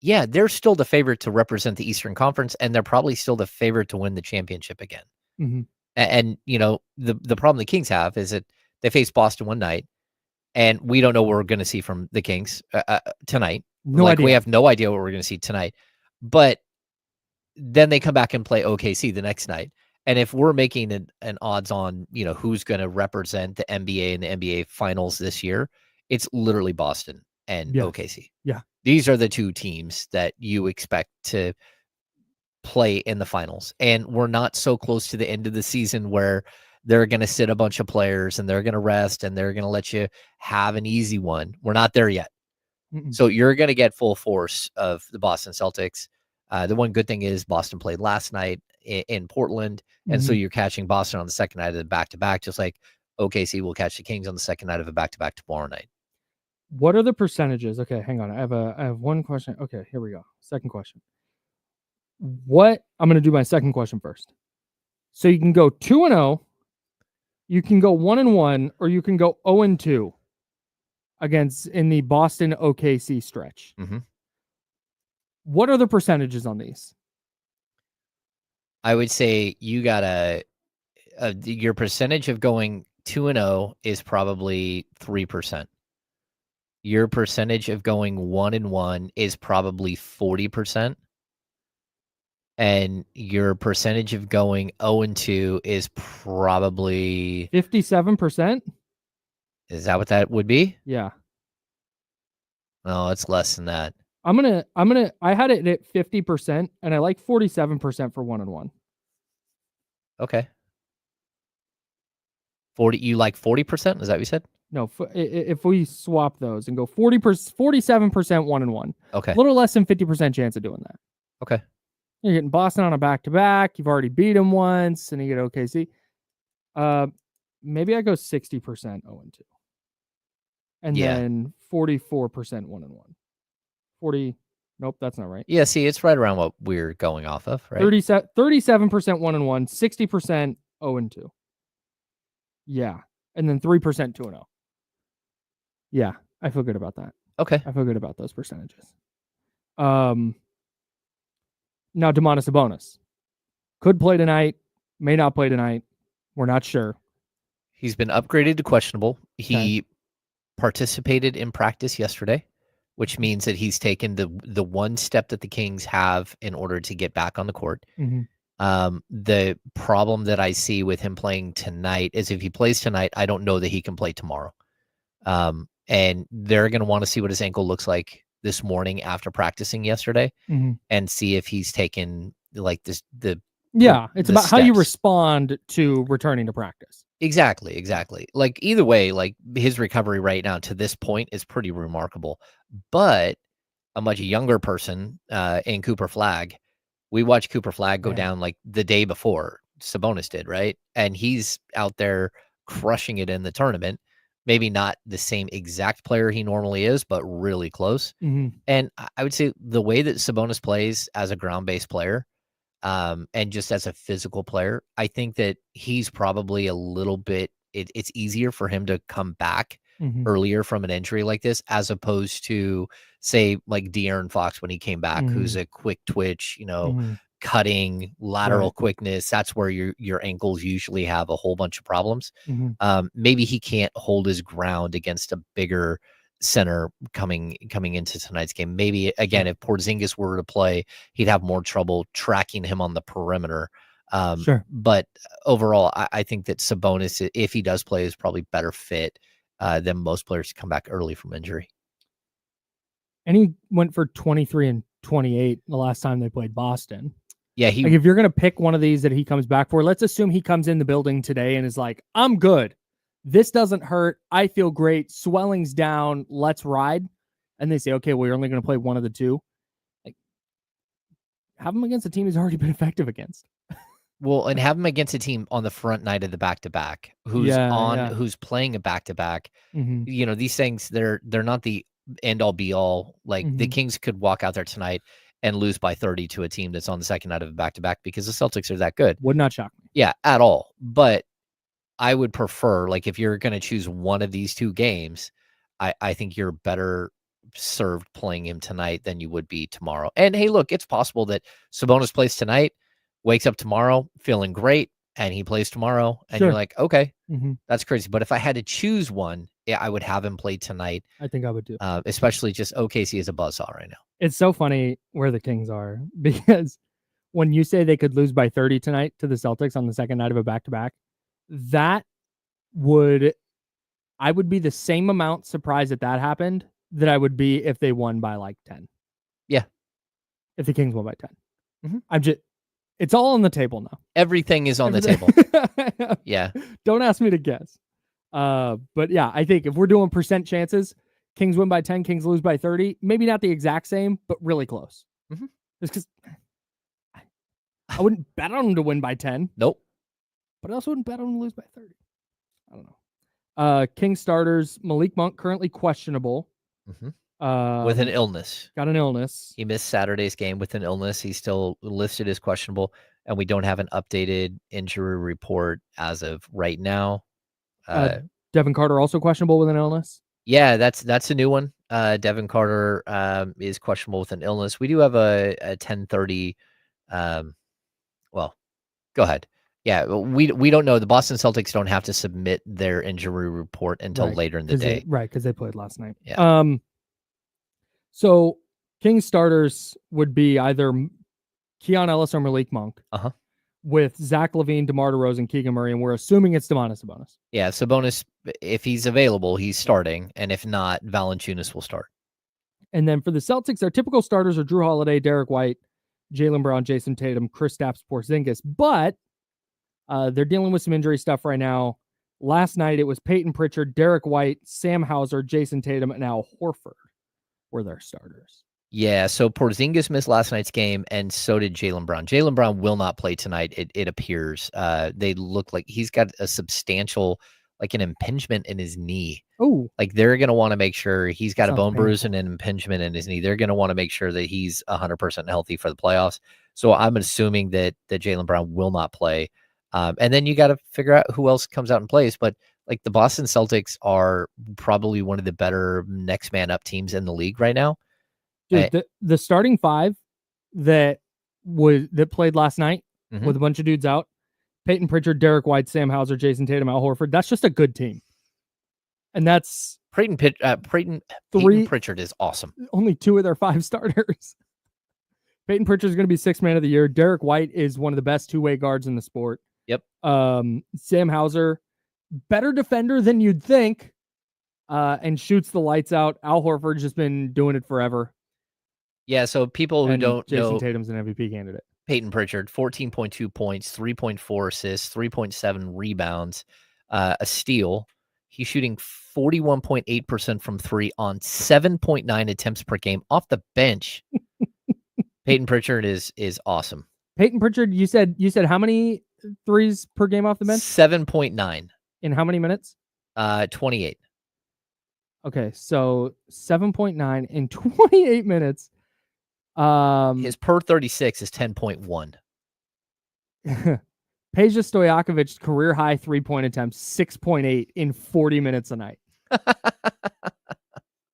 Yeah, they're still the favorite to represent the Eastern Conference, and they're probably still the favorite to win the championship again. Mhm. And you know, the problem the Kings have is that they face Boston one night, and we don't know what we're going to see from the Kings tonight. No idea. We have no idea what we're going to see tonight. But then they come back and play OKC the next night. And if we're making an odds on, you know, who's going to represent the NBA and the NBA finals this year, it's literally Boston and Yeah. OKC. Yeah. These are the two teams that you expect to play in the finals. And we're not so close to the end of the season where they're going to sit a bunch of players and they're going to rest and they're going to let you have an easy one. We're not there yet. Mm-mm. So you're going to get full force of the Boston Celtics. The one good thing is Boston played last night in Portland. And so Mhm. you're catching Boston on the second night of the back-to-back, just like OKC will catch the Kings on the second night of a back-to-back tomorrow night. What are the percentages? Okay, hang on. I have one question. Okay, here we go. Second question. I'm going to do my second question first. So you can go 2-0, you can go 1-1, or you can go 0-2 against in the Boston OKC stretch. Mhm. What are the percentages on these? I would say you got your percentage of going 2-0 is probably 3%. Your percentage of going 1-1 is probably 40%. And your percentage of going 0-2 is probably 57%? Is that what that would be? Yeah. No, it's less than that. I had it at 50% and I like 47% for 1-1. Okay. 40 you like 40%? Is that what you said? No, if we swap those and go 47% 1-1. Okay. A little less than 50% chance of doing that. Okay. You're getting Boston on a back-to-back. You've already beat them once, and you get OKC. Maybe I go 60% 0-2. And Yeah. then 44% 1-1. 40. Nope, that's not right. Yeah, see, it's right around what we're going off of, right? 37% 1-1, 60% 0-2. Yeah. And then 3% 2-0. Yeah, I feel good about that. Okay. I feel good about those percentages. Now, Domantas Sabonis could play tonight, may not play tonight. We're not sure. He's been upgraded to questionable. He participated in practice yesterday, which means that he's taken the one step that the Kings have in order to get back on the court. Mhm. The problem that I see with him playing tonight is if he plays tonight, I don't know that he can play tomorrow. And they're going to want to see what his ankle looks like this morning after practicing yesterday Mhm. and see if he's taken like this, Yeah, it's the about how you steps. respond to returning to practice. Exactly. Like either way, like his recovery right now to this point is pretty remarkable. But a much younger person in Cooper Flagg, we watched Cooper Flagg go Yeah. down like the day before Sabonis did, right? And he's out there crushing it in the tournament. Maybe not the same exact player he normally is, but really close. Mhm. And I would say the way that Sabonis plays as a ground-based player, and just as a physical player, I think that he's probably a little bit. It's easier for him to come back Mhm. earlier from an injury like this, as opposed to say like De'Aaron Fox when he came back, who's a quick twitch, Mhm. cutting lateral Right. quickness. That's where your ankles usually have a whole bunch of problems. Mhm. Maybe he can't hold his ground against a bigger center coming into tonight's game. Maybe again, if Porzingis were to play, he'd have more trouble tracking him on the perimeter. Sure. But overall, I think that Sabonis, if he does play, is probably better fit than most players to come back early from injury. And he went for 23 and 28 the last time they played Boston. Yeah, Like if you're going to pick one of these that he comes back for, let's assume he comes in the building today and is like, I'm good. This doesn't hurt. I feel great. Swelling's down. Let's ride. And they say, okay, well, you're only going to play one of the two. Like, have him against a team he's already been effective against. Well, and have him against a team on the front night of the back-to-back who's playing a back-to-back. Mm-hmm. You know, these things, they're not the end-all be-all. Like the Kings could walk out there tonight and lose by 30 to a team that's on the second night of a back-to-back because the Celtics are that good. Would not shock me. Yeah, at all. But I would prefer, like, if you're going to choose one of these two games, I think you're better served playing him tonight than you would be tomorrow. And hey, look, it's possible that Sabonis plays tonight, wakes up tomorrow feeling great, and he plays tomorrow, and you're like, okay, that's crazy. But if I had to choose one, yeah, I would have him play tonight. I think I would too. Especially just OKC is a buzzsaw right now. It's so funny where the Kings are because when you say they could lose by 30 tonight to the Celtics on the second night of a back-to-back, I would be the same amount surprised that happened that I would be if they won by like 10. Yeah. If the Kings won by 10. It's all on the table now. Everything is on the table. Yeah. Don't ask me to guess. But yeah, I think if we're doing percent chances, Kings win by 10, Kings lose by 30. Maybe not the exact same, but really close. Just because I wouldn't bet on them to win by 10. Nope. But I also wouldn't bet on them to lose by 30. I don't know. King starters, Malik Monk, currently questionable. With an illness. Got an illness. He missed Saturday's game with an illness. He's still listed as questionable, and we don't have an updated injury report as of right now. Devin Carter also questionable with an illness. Yeah, that's a new one. Devin Carter is questionable with an illness. We do have a 10:30. Well, go ahead. Yeah, we don't know. The Boston Celtics don't have to submit their injury report until later in the day. Because they played last night. Yeah. So Kings starters would be either Keon Ellis or Malik Monk. With Zach LaVine, DeMar DeRozan, Keegan Murray, and we're assuming it's Domantas Sabonis. Yeah, Sabonis, if he's available, he's starting, and if not, Valanciunas will start. And then for the Celtics, their typical starters are Drew Holiday, Derek White, Jaylen Brown, Jason Tatum, Kristaps Porzingis, but they're dealing with some injury stuff right now. Last night, it was Peyton Pritchard, Derek White, Sam Hauser, Jason Tatum, and Al Horford were their starters. Yeah, so Porzingis missed last night's game, and so did Jaylen Brown. Jaylen Brown will not play tonight, it appears. They look like he's got a substantial, like an impingement in his knee. Oh. Like they're going to want to make sure he's got a bone bruise and an impingement in his knee. They're going to want to make sure that he's 100% healthy for the playoffs. So I'm assuming that Jaylen Brown will not play. And then you got to figure out who else comes out and plays. But like the Boston Celtics are probably one of the better next man up teams in the league right now. Dude, the starting five that played last night with a bunch of dudes out, Peyton Pritchard, Derek White, Sam Hauser, Jason Tatum, Al Horford, that's just a good team. And that's Peyton Pritchard is awesome. Only 2 of their 5 starters. Peyton Pritchard is going to be 6th man of the year. Derek White is one of the best two-way guards in the sport. Yep. Sam Hauser, better defender than you'd think, and shoots the lights out. Al Horford's just been doing it forever. Yeah, so people who don't know, Jason Tatum's an MVP candidate. Peyton Pritchard, 14.2 points, 3.4 assists, 3.7 rebounds, a steal. He's shooting 41.8% from 3 on 7.9 attempts per game off the bench. Peyton Pritchard is awesome. Peyton Pritchard, you said how many threes per game off the bench? 7.9. In how many minutes? 28. Okay, so 7.9 in 28 minutes. His per 36 is 10.1. Peja Stojakovic's career high 3-point attempts, 6.8 in 40 minutes a night.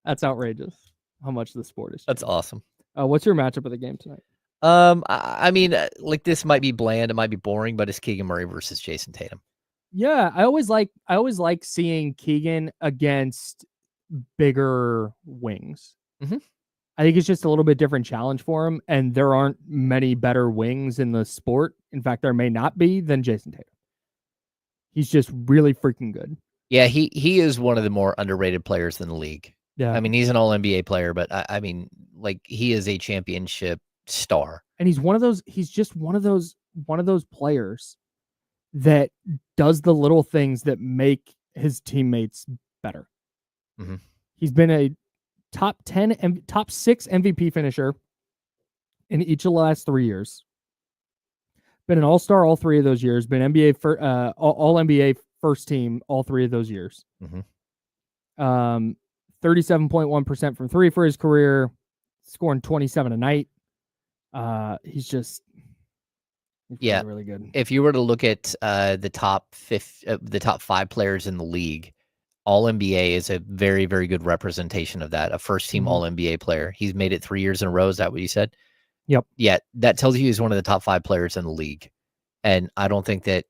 That's outrageous. How much the sport is. That's awesome. What's your matchup of the game tonight? I mean, like this might be bland, it might be boring, but it's Keegan Murray versus Jason Tatum. Yeah, I always like seeing Keegan against bigger wings. I think it's just a little bit different challenge for him, and there aren't many better wings in the sport. In fact, there may not be than Jason Tatum. He's just really freaking good. Yeah, he is one of the more underrated players in the league. Yeah. I mean, he's an all-NBA player, but I mean, like, he is a championship star. And he's just one of those players that does the little things that make his teammates better. Mhm. He's been a top 6 MVP finisher in each of the last 3 years. Been an all-star all 3 of those years. Been NBA all NBA first team all 3 of those years. Mhm. 37.1% from 3 for his career, scoring 27 a night. He's Yeah. really good. If you were to look at the top 5 players in the league, all NBA is a very, very good representation of that. A first team all NBA player. He's made it 3 years in a row. Is that what you said? Yep. Yeah, that tells you he's one of the top 5 players in the league. And I don't think that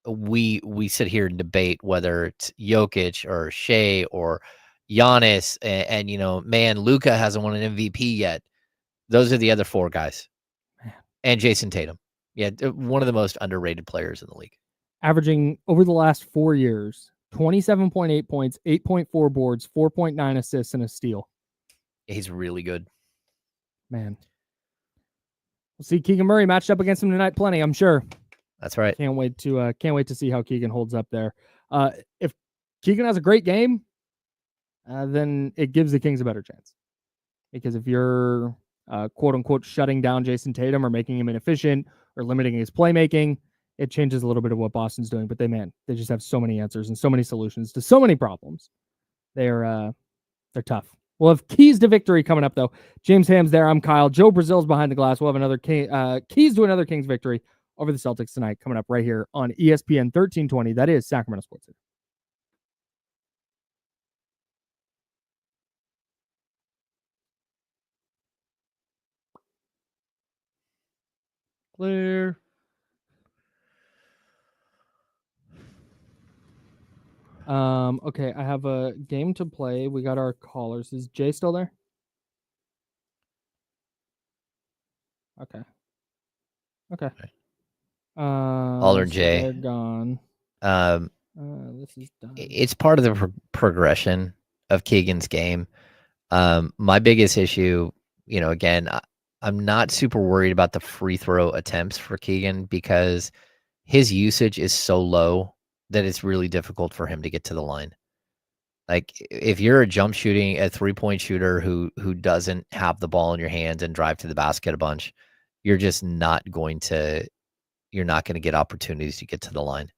we sit here and debate whether it's Jokic or Shea or Giannis and you know, man, Luka hasn't won an MVP yet. Those are the other 4 guys. Man. And Jason Tatum. Yeah, one of the most underrated players in the league. Averaging over the last 4 years, 27.8 points, 8.4 boards, 4.9 assists, and a steal. He's really good. Man. We'll see Keegan Murray matched up against him tonight plenty, I'm sure. That's right. Can't wait to see how Keegan holds up there. If Keegan has a great game, then it gives the Kings a better chance. Because if you're quote unquote shutting down Jason Tatum or making him inefficient or limiting his playmaking, it changes a little bit of what Boston's doing. But they just have so many answers and so many solutions to so many problems. They're tough. We'll have keys to victory coming up, though. James Ham's there. I'm Kyle. Joe Brazil's behind the glass. We'll have another keys to another Kings victory over the Celtics tonight coming up right here on ESPN 1320. That is Sacramento Sports Center. Clear. Okay, I have a game to play. We got our callers. Is Jay still there? Okay. Caller so Jay. they're gone. This is done. It's part of the progression of Keegan's game. My biggest issue, you know, again, I'm not super worried about the free throw attempts for Keegan because his usage is so low that it's really difficult for him to get to the line. Like if you're a jump shooting, a 3-point shooter who doesn't have the ball in your hands and drive to the basket a bunch, you're just not going to get opportunities to get to the line.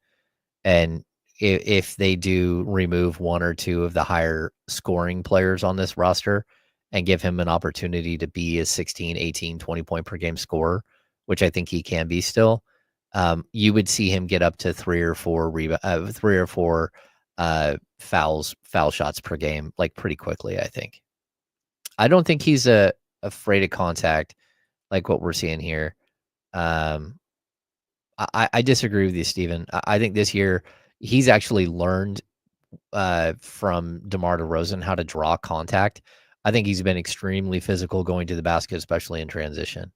And if they do remove 1 or 2 of the higher scoring players on this roster and give him an opportunity to be a 16, 18, 20 point per game scorer, which I think he can be still, you would see him get up to 3 or 4 foul shots per game, like pretty quickly, I think. I don't think he's afraid of contact like what we're seeing here. I disagree with you, Steven. I think this year he's actually learned from DeMar DeRozan how to draw contact. I think he's been extremely physical going to the basket, especially in transition.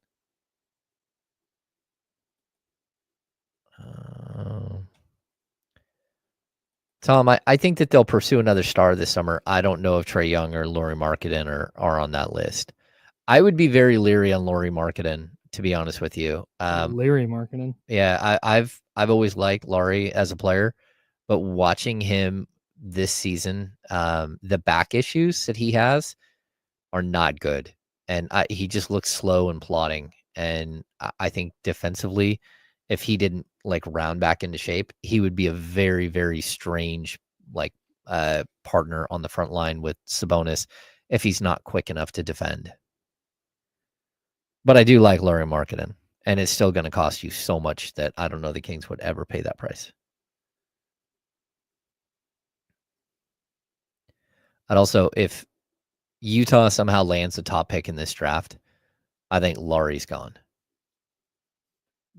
Tom, I think that they'll pursue another star this summer. I don't know if Trae Young or Lauri Markkanen are on that list. I would be very leery on Lauri Markkanen, to be honest with you. Lauri Markkanen. Yeah, I've always liked Lauri as a player, but watching him this season, the back issues that he has are not good, and he just looks slow and plodding. And I think defensively, if he didn't like round back into shape, he would be a very, very strange like partner on the front line with Sabonis if he's not quick enough to defend. But I do like Lauri Markkanen, and it's still going to cost you so much that I don't know the Kings would ever pay that price. And also, if Utah somehow lands the top pick in this draft, I think Lauri's gone.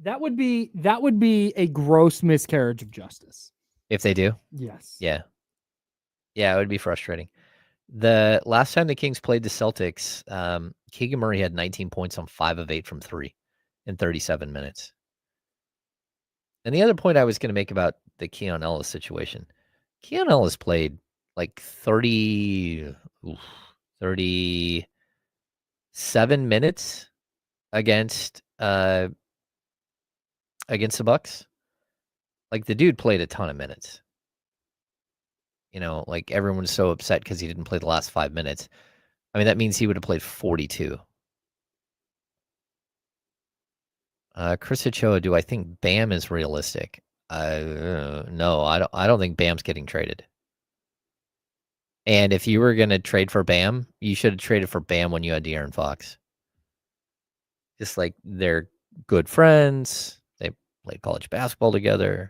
That would be a gross miscarriage of justice. If they do? Yes. Yeah. Yeah, it would be frustrating. The last time the Kings played the Celtics, Keegan Murray had 19 points on 5 of 8 from 3 in 37 minutes. And the other point I was going to make about the Keon Ellis situation, Keon Ellis played like 37 minutes against the Bucks. Like, the dude played a ton of minutes. You know, like, everyone's so upset because he didn't play the last 5 minutes. I mean, that means he would have played 42. Chris Ochoa, do I think Bam is realistic? No, I don't think Bam's getting traded. And if you were going to trade for Bam, you should have traded for Bam when you had De'Aaron Fox. Just like, they're good friends. They played college basketball together.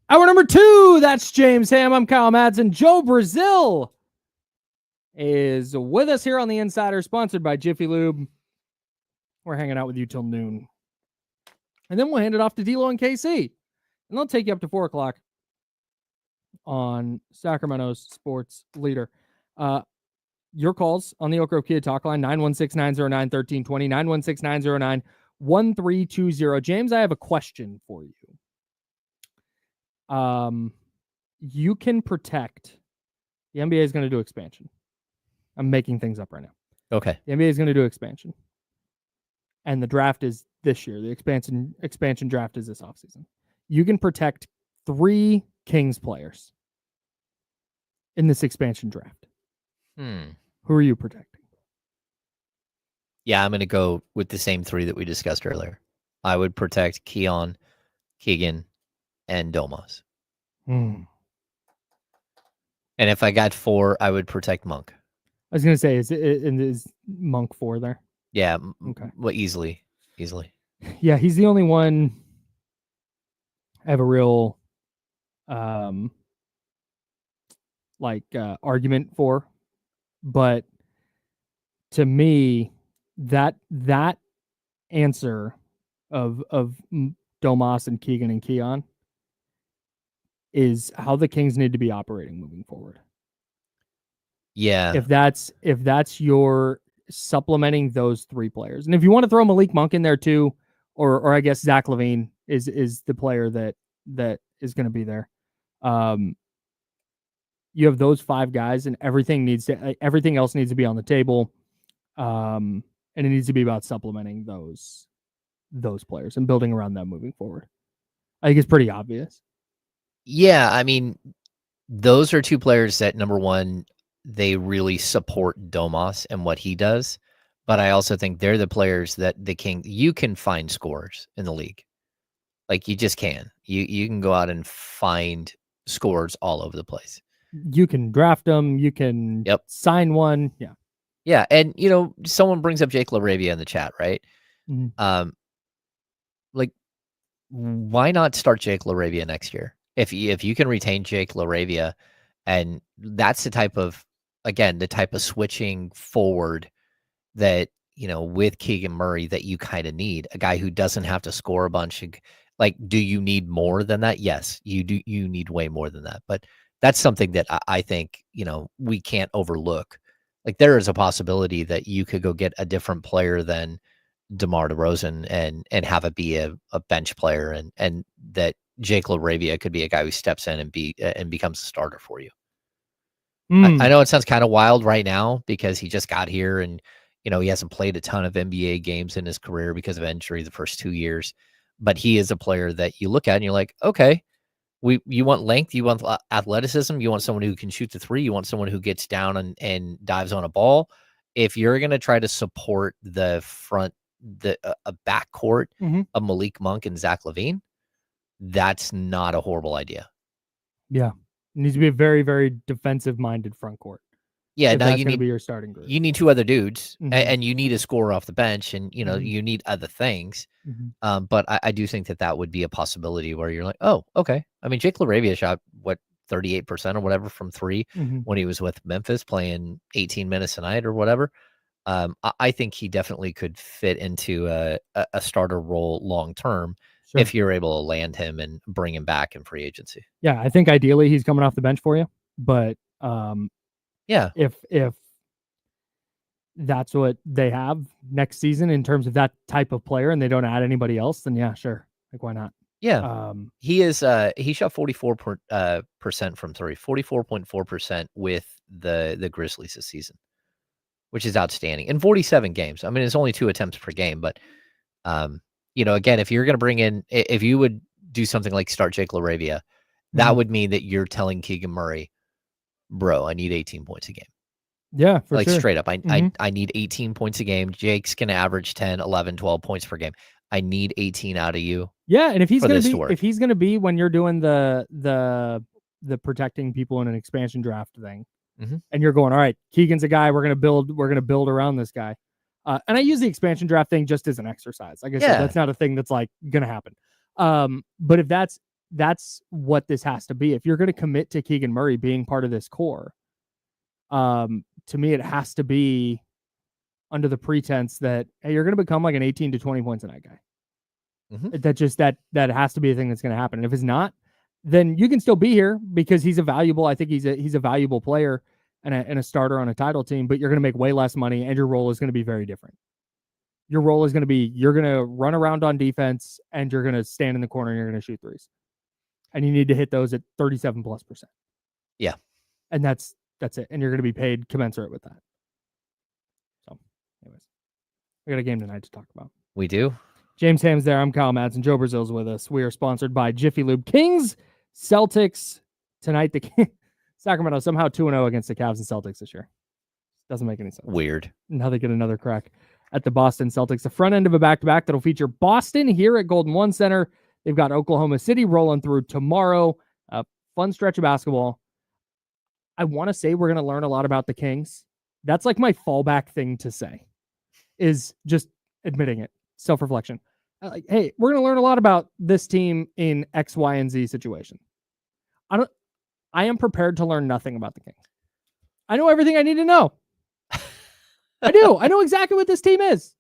Hour number 2, that's James Ham. I'm Kyle Madsen. Joe Brazil is with us here on The Insider, sponsored by Jiffy Lube. We're hanging out with you till noon. And then we'll hand it off to D'Lo and KC. And they'll take you up to 4 o'clock on Sacramento's sports leader. Your calls on the Oak Grove Kia talk line, 916-909-1320, 916-909-1320. James, I have a question for you. You can protect. The NBA is going to do expansion. I'm making things up right now. Okay. The NBA is going to do expansion. And the draft is this year. The expansion draft is this offseason. You can protect 3 Kings players in this expansion draft. Who are you protecting? Yeah, I'm going to go with the same 3 that we discussed earlier. I would protect Keon, Keegan, and Domas. And if I got 4, I would protect Monk. I was going to say, is Monk 4 there? Yeah. Okay. Well, easily. Yeah, he's the only one I have a real argument for. But to me, that answer of Domas and Keegan and Keon is how the Kings need to be operating moving forward. Yeah. If that's your supplementing those 3 players. And if you want to throw Malik Monk in there too, or I guess Zach LaVine is the player that is going to be there. You have those 5 guys, and everything else needs to be on the table. And it needs to be about supplementing those players and building around them moving forward. I think it's pretty obvious. Yeah, I mean, those are 2 players that, number one, they really support Domas and what he does. But I also think they're the players that you can find scores in the league. Like, you just can. You can go out and find scores all over the place. You can draft them. You can sign one. Yeah. Yeah. And, someone brings up Jake LaRavia in the chat, right? Mm-hmm. Like, why not start Jake LaRavia next year? If you can retain Jake LaRavia, and that's the type of switching forward that, with Keegan Murray that you kind of need, a guy who doesn't have to score a bunch. Like, do you need more than that? Yes, you do. You need way more than that. But that's something that I think, we can't overlook. Like, there is a possibility that you could go get a different player than DeMar DeRozan and have it be a bench player, and that Jake LaRavia could be a guy who steps in and becomes a starter for you. I know it sounds kind of wild right now because he just got here and, he hasn't played a ton of NBA games in his career because of injury the first 2 years, but he is a player that you look at and you're like, okay, you want length, you want athleticism, you want someone who can shoot the 3, you want someone who gets down and dives on a ball. If you're going to try to support the front, a backcourt of Malik Monk and Zach LaVine, that's not a horrible idea. Yeah. It needs to be a very, very defensive-minded front court. Yeah, If now that's you going to need be your starting group. you need two other dudes, Mhm. and you need a scorer off the bench, and Mhm. you need other things. Mhm. But I do think that would be a possibility where you're like, oh, okay. I mean, Jake LaRavia shot 38% or whatever from 3 Mhm. when he was with Memphis, playing 18 minutes a night or whatever. I think he definitely could fit into a starter role long term Sure. if you're able to land him and bring him back in free agency. Yeah, I think ideally he's coming off the bench for you, but Yeah, if that's what they have next season in terms of that type of player and they don't add anybody else, then yeah, sure. Like, why not? yeah. He shot 44% from 3, 44.4% with the Grizzlies this season, which is outstanding. In 47 games. I mean, it's only 2 attempts per game, but again, if you're going to bring in, if you would do something like start Jake LaRavia, that would mean that you're telling Keegan Murray, bro, I need 18 points a game. Yeah, for like sure. straight up. I need 18 points a game. Jake's going to average 10, 11, 12 points per game. I need 18 out of you. Yeah, and if he's for going this to to be work. if he's going to be when you're doing the protecting people in an expansion draft thing, Mhm. and you're going, all right, Keegan's a guy we're going to build around this guy. And I use the expansion draft thing just as an exercise. Like I said, Yeah. that's not a thing that's like going to happen. But if that's what this has to be, if you're going to commit to Keegan Murray being part of this core, to me, it has to be under the pretense that, hey, you're going to become like an 18 to 20 points a night guy. Mhm. That has to be a thing that's going to happen. And if it's not, then you can still be here because he's a valuable. I think he's a valuable player and a starter on a title team. But you're going to make way less money, and your role is going to be very different. Your role is going to be you're going to run around on defense, and you're going to stand in the corner and you're going to shoot threes, and you need to hit those at 37+%. Yeah, and that's it. And you're going to be paid commensurate with that. So, anyways, we got a game tonight to talk about. we do. James Ham's there. I'm Kyle Madsen. Joe Brazil's with us. We are sponsored by Jiffy Lube. Kings, Celtics tonight. The Sacramento somehow 2-0 against the Cavs and Celtics this year. Doesn't make any sense. Weird. Now they get another crack at the Boston Celtics. The front end of a back-to-back that'll feature Boston here at Golden One Center. They've got Oklahoma City rolling through tomorrow. Fun stretch of basketball. I want to say we're going to learn a lot about the Kings. That's like my fallback thing to say, is just admitting it. Self-reflection. Like, hey, we're going to learn a lot about this team in X, Y, and Z situation. I am prepared to learn nothing about the Kings. I know everything I need to know. I do. I know exactly what this team is.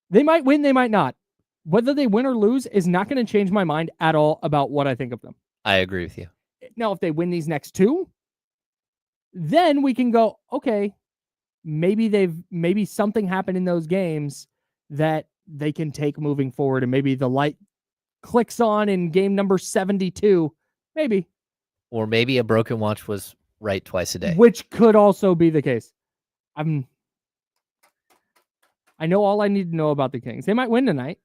They might win, they might not. Whether they win or lose is not going to change my mind at all about what I think of them. I agree with you. Now, if they win these next 2, then we can go, okay, maybe something happened in those games that they can take moving forward, and maybe the light clicks on in game number 72, maybe. Or maybe a broken watch was right twice a day. Which could also be the case. I know all I need to know about the Kings. They might win tonight.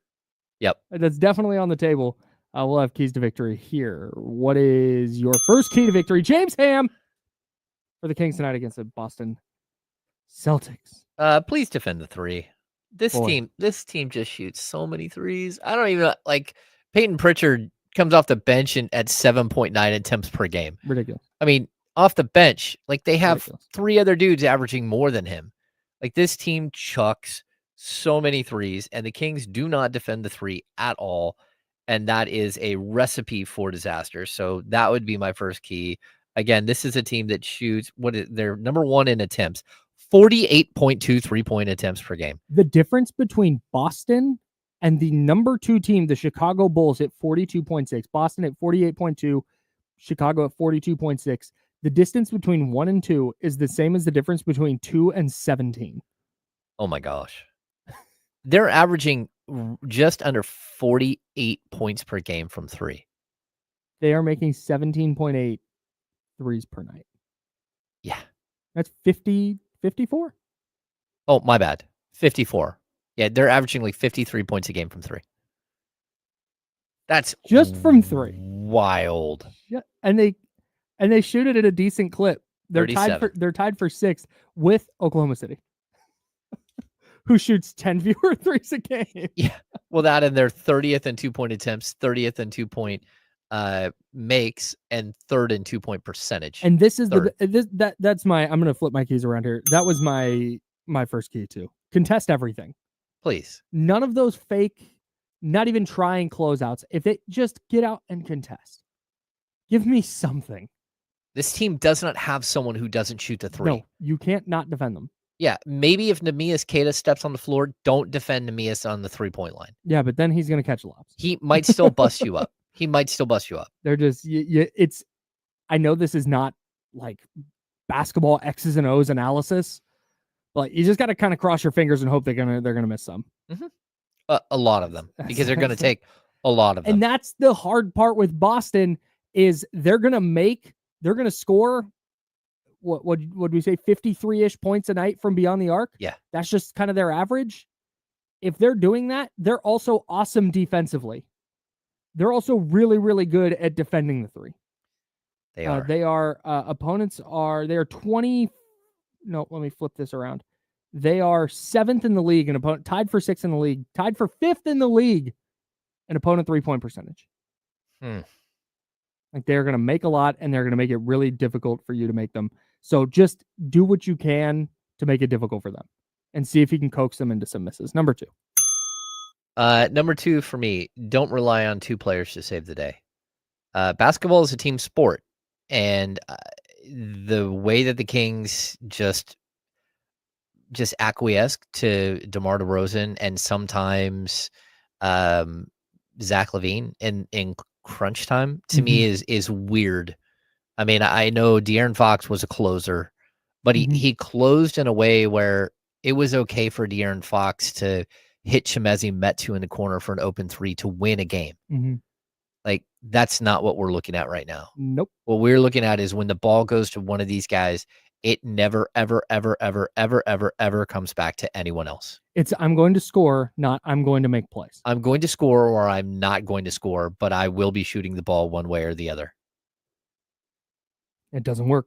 Yep. That's definitely on the table. We'll have keys to victory here. What is your first key to victory? James Ham for the Kings tonight against the Boston Celtics. Please defend the 3. This team just shoots so many threes. I don't even like Peyton Pritchard comes off the bench at 7.9 attempts per game. Ridiculous. I mean, off the bench, like they have Ridiculous. 3 other dudes averaging more than him. Like this team chucks so many threes, and the Kings do not defend the 3 at all. And that is a recipe for disaster. So that would be my first key. Again, this is a team that shoots they're number 1 in attempts, 48.2 3-point attempts per game. The difference between Boston and the number 2 team, the Chicago Bulls, at 42.6, Boston at 48.2, Chicago at 42.6. The distance between 1 and 2 is the same as the difference between 2 and 17. Oh my gosh. They're averaging just under 48 points per game from 3. They are making 17.8 threes per night. Yeah. That's 54. Oh, my bad. 54. Yeah, they're averaging like 53 points a game from 3. That's just from 3. Wild. Yeah, and they shoot it at a decent clip. They're tied for 6th with Oklahoma City, who shoots 10 fewer threes a game. Yeah. Well, that and their 30th in 2-point attempts, 30th in 2-point makes, and third in 2-point percentage. And this is Third. that's my, I'm going to flip my keys around here. That was my first key too. Contest everything. Please. None of those fake, not even trying closeouts. If they just get out and contest, give me something. This team does not have someone who doesn't shoot the three. No, you can't not defend them. Yeah, maybe if Neemias Queta steps on the floor, don't defend Neemias on the 3-point line. Yeah, but then he's going to catch lobs. He might still bust you up. They're just, it's, I know this is not like basketball X's and O's analysis, but you just got to kind of cross your fingers and hope they're gonna miss some. A lot of them, because they're going to take a lot of them. And that's the hard part with Boston is they're gonna score. What would we say, 53-ish points a night from beyond the arc? Yeah, that's just kind of their average. If they're doing that, they're also awesome defensively. They're also really, really good at defending the three. they are. They are opponents are 20. No, let me flip this around. They are 7th in the league, and opponent tied for 6th in the league, tied for 5th in the league, an opponent 3-point percentage. Like they're going to make a lot, and they're going to make it really difficult for you to make them. So just do what you can to make it difficult for them, and see if you can coax them into some misses. Number 2. Number 2 for me, don't rely on 2 players to save the day. Basketball is a team sport, and the way that the Kings just acquiesce to DeMar DeRozan and sometimes Zach LaVine in crunch time, to me is weird. I mean, I know De'Aaron Fox was a closer, but he closed in a way where it was okay for De'Aaron Fox to hit Chimezie Metu in the corner for an open 3 to win a game. Like, that's not what we're looking at right now. Nope. What we're looking at is when the ball goes to one of these guys, it never, ever, ever, ever, ever, ever, ever comes back to anyone else. It's I'm going to score, not I'm going to make plays. I'm going to score or I'm not going to score, but I will be shooting the ball one way or the other. It doesn't work.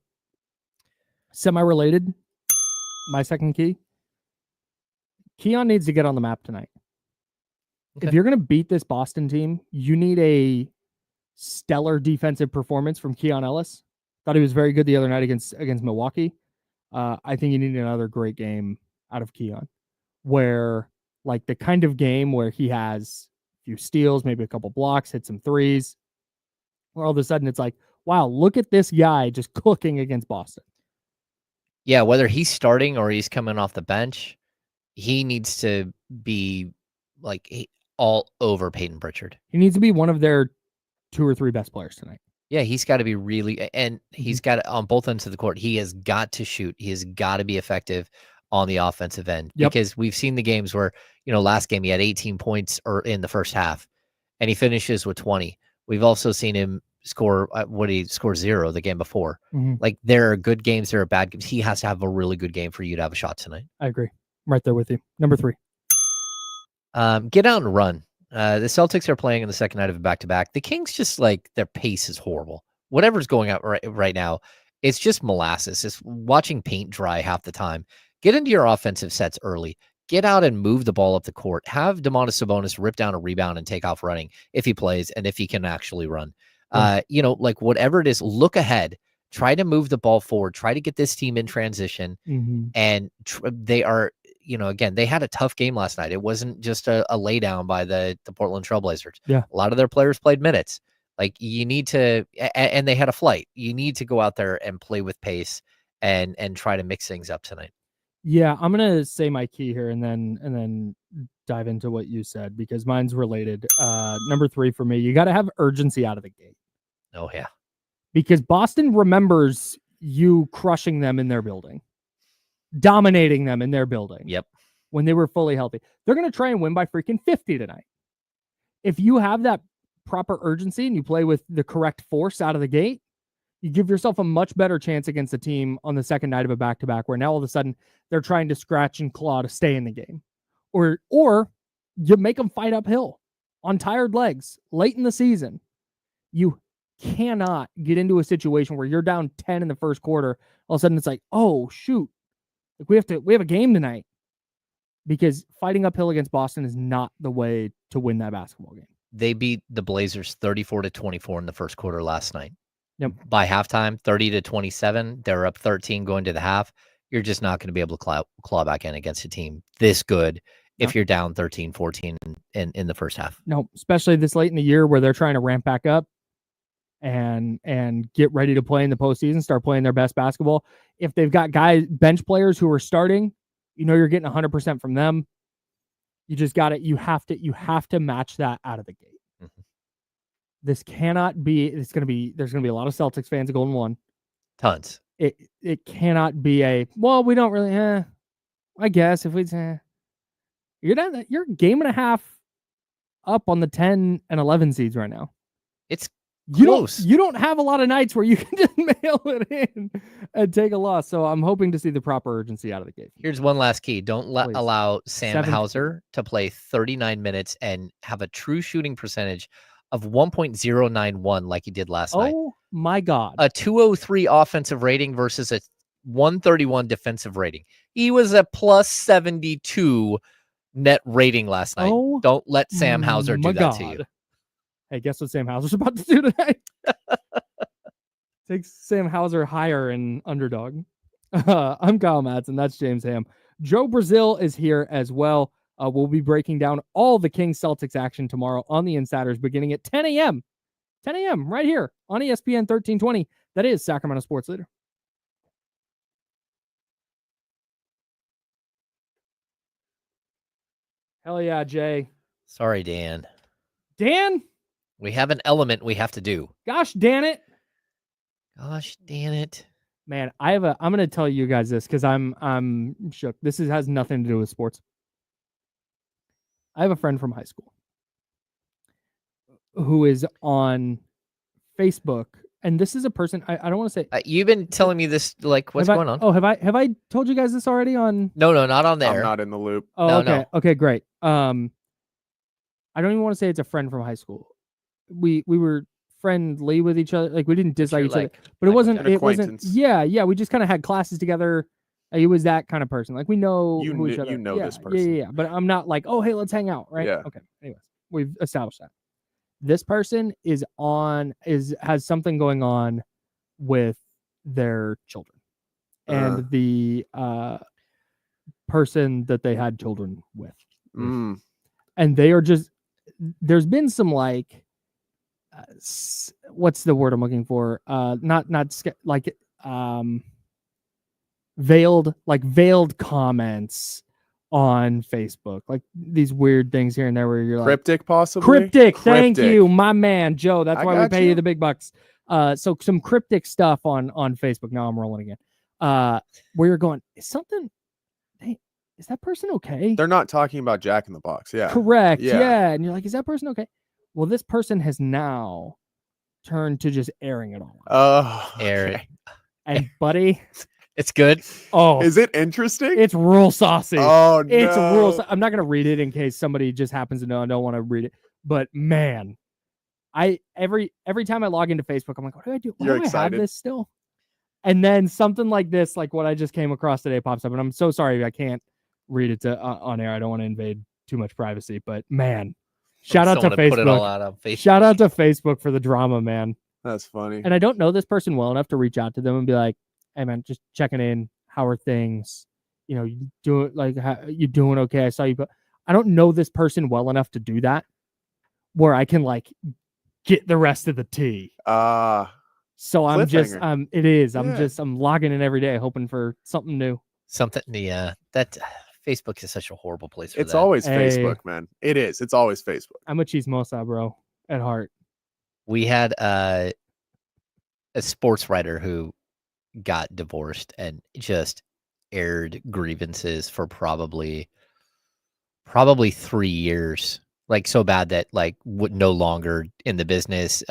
Semi-related, my second key. Keon needs to get on the map tonight. Okay. If you're going to beat this Boston team, you need a stellar defensive performance from Keon Ellis. Thought he was very good the other night against Milwaukee. I think you need another great game out of Keon, where like the kind of game where he has a few steals, maybe a couple blocks, hit some threes, where all of a sudden it's like, wow, look at this guy just cooking against Boston. Yeah, whether he's starting or he's coming off the bench, he needs to be like all over Peyton Pritchard. He needs to be one of their 2 or 3 best players tonight. Yeah, he's got to be really, and he's got on both ends of the court. He has got to shoot. He has got to be effective on the offensive end, because we've seen the games where, last game he had 18 points or in the first half, and he finishes with 20. We've also seen him score he scored 0 the game before. Like, there are good games, there are bad games. He has to have a really good game for you to have a shot tonight. I agree. I'm right there with you. Number 3. Get out and run. The Celtics are playing in the second night of a back-to-back. The Kings just their pace is horrible. Whatever's going on right now, it's just molasses. It's watching paint dry half the time. Get into your offensive sets early. Get out and move the ball up the court. Have Domantas Sabonis rip down a rebound and take off running if he plays and if he can actually run. Whatever it is, look ahead. Try to move the ball forward. Try to get this team in transition. And they are, again, they had a tough game last night. It wasn't just a lay down by the Portland Trailblazers. Yeah. A lot of their players played minutes. Like, you need to, and they had a flight. You need to go out there and play with pace and try to mix things up tonight. Yeah, I'm gonna say my key here and then dive into what you said, because mine's related. Number 3 for me, you got to have urgency out of the gate. Oh yeah, because Boston remembers you crushing them in their building, dominating them in their building. Yep. When they were fully healthy, they're gonna try and win by freaking 50 tonight. If you have that proper urgency and you play with the correct force out of the gate, you give yourself a much better chance against a team on the second night of a back-to-back, where now all of a sudden they're trying to scratch and claw to stay in the game. Or you make them fight uphill on tired legs late in the season. You cannot get into a situation where you're down 10 in the first quarter. All of a sudden it's like, oh shoot, like we have a game tonight. because fighting uphill against Boston is not the way to win that basketball game. They beat the Blazers 34-24 in the first quarter last night. Yep. By halftime, 30-27, they're up 13 going to the half. You're just not going to be able to claw back in against a team this good if you're down 13-14 in the first half. No, especially this late in the year where they're trying to ramp back up and get ready to play in the postseason, start playing their best basketball. If they've got bench players who are starting, you're getting 100% from them. You just got it. You have to match that out of the gate. Mm-hmm. This cannot be. There's going to be a lot of Celtics fans at Golden One. Tons. It cannot be we don't really. I guess if we you're a game and a half up on the 10 and 11 seeds right now. It's close. You don't have a lot of nights where you can just mail it in and take a loss. So I'm hoping to see the proper urgency out of the gate. Here's one last key. Don't allow Sam 17. Hauser to play 39 minutes and have a true shooting percentage of 1.091 like he did last night. Oh my God. A 203 offensive rating versus a 131 defensive rating. He was a plus 72 net rating last night. Oh, don't let Sam Hauser do that to you. Hey, guess what Sam Hauser's about to do today? Takes Sam Hauser higher in underdog. I'm Kyle Madsen. That's James Ham. Joe Brazil is here as well. We'll be breaking down all the Kings Celtics action tomorrow on the Insiders beginning at 10 a.m. 10 a.m. right here on ESPN 1320. That is Sacramento Sports Leader. Hell yeah, Jay. Sorry, Dan. Dan? We have an element we have to do. Gosh, damn it. Gosh, damn it. Man, I'm going to tell you guys this because I'm shook. This has nothing to do with sports. I have a friend from high school who is on Facebook, and this is a person I don't want to say. You've been telling me this, like, what's going on? Oh, have I told you guys this already on? No, not on there. I'm not in the loop. Oh, no, okay. No. Okay, great. I don't even want to say it's a friend from high school. We were friendly with each other. Like, we didn't dislike each other, but it wasn't. Yeah. We just kind of had classes together. He was that kind of person. Like, we know who each other. This person. Yeah. But I'm not like, oh, hey, let's hang out, right? Yeah. Okay. Anyways, we've established that. This person has something going on with their children, and the person that they had children with, and they are just. There's been some like, what's the word I'm looking for? Veiled comments on Facebook, like these weird things here and there where you're cryptic, possibly cryptic. Thank you, my man Joe. That's why we pay you the big bucks. So some cryptic stuff on Facebook. Now I'm rolling again. Where you're going, is that person okay? They're not talking about Jack in the Box. Yeah. Correct. Yeah. And you're like, is that person okay? Well, this person has now turned to just airing it all. Oh, Air it. And buddy, it's good. Oh, is it interesting? It's real saucy. Oh, no. It's real. I'm not gonna read it in case somebody just happens to know. I don't want to read it, but man, every time I log into Facebook, I'm like, what do I do? Why do I have this still? And then something like this, like what I just came across today, pops up, and I'm so sorry I can't read it on air. I don't want to invade too much privacy, but man, shout out to Facebook. Put it all out on Facebook. Shout out to Facebook for the drama, man. That's funny. And I don't know this person well enough to reach out to them and be like, hey man, just checking in. How are things? You doing okay? I saw you, but I don't know this person well enough to do that where I can like get the rest of the tea. So I'm just, it is. I'm logging in every day, hoping for something new. That Facebook is such a horrible place for it's always Facebook, man. It is. It's always Facebook. I'm a chismosa, bro, at heart. We had a sports writer who got divorced and just aired grievances for probably 3 years, like so bad that like would no longer in the business,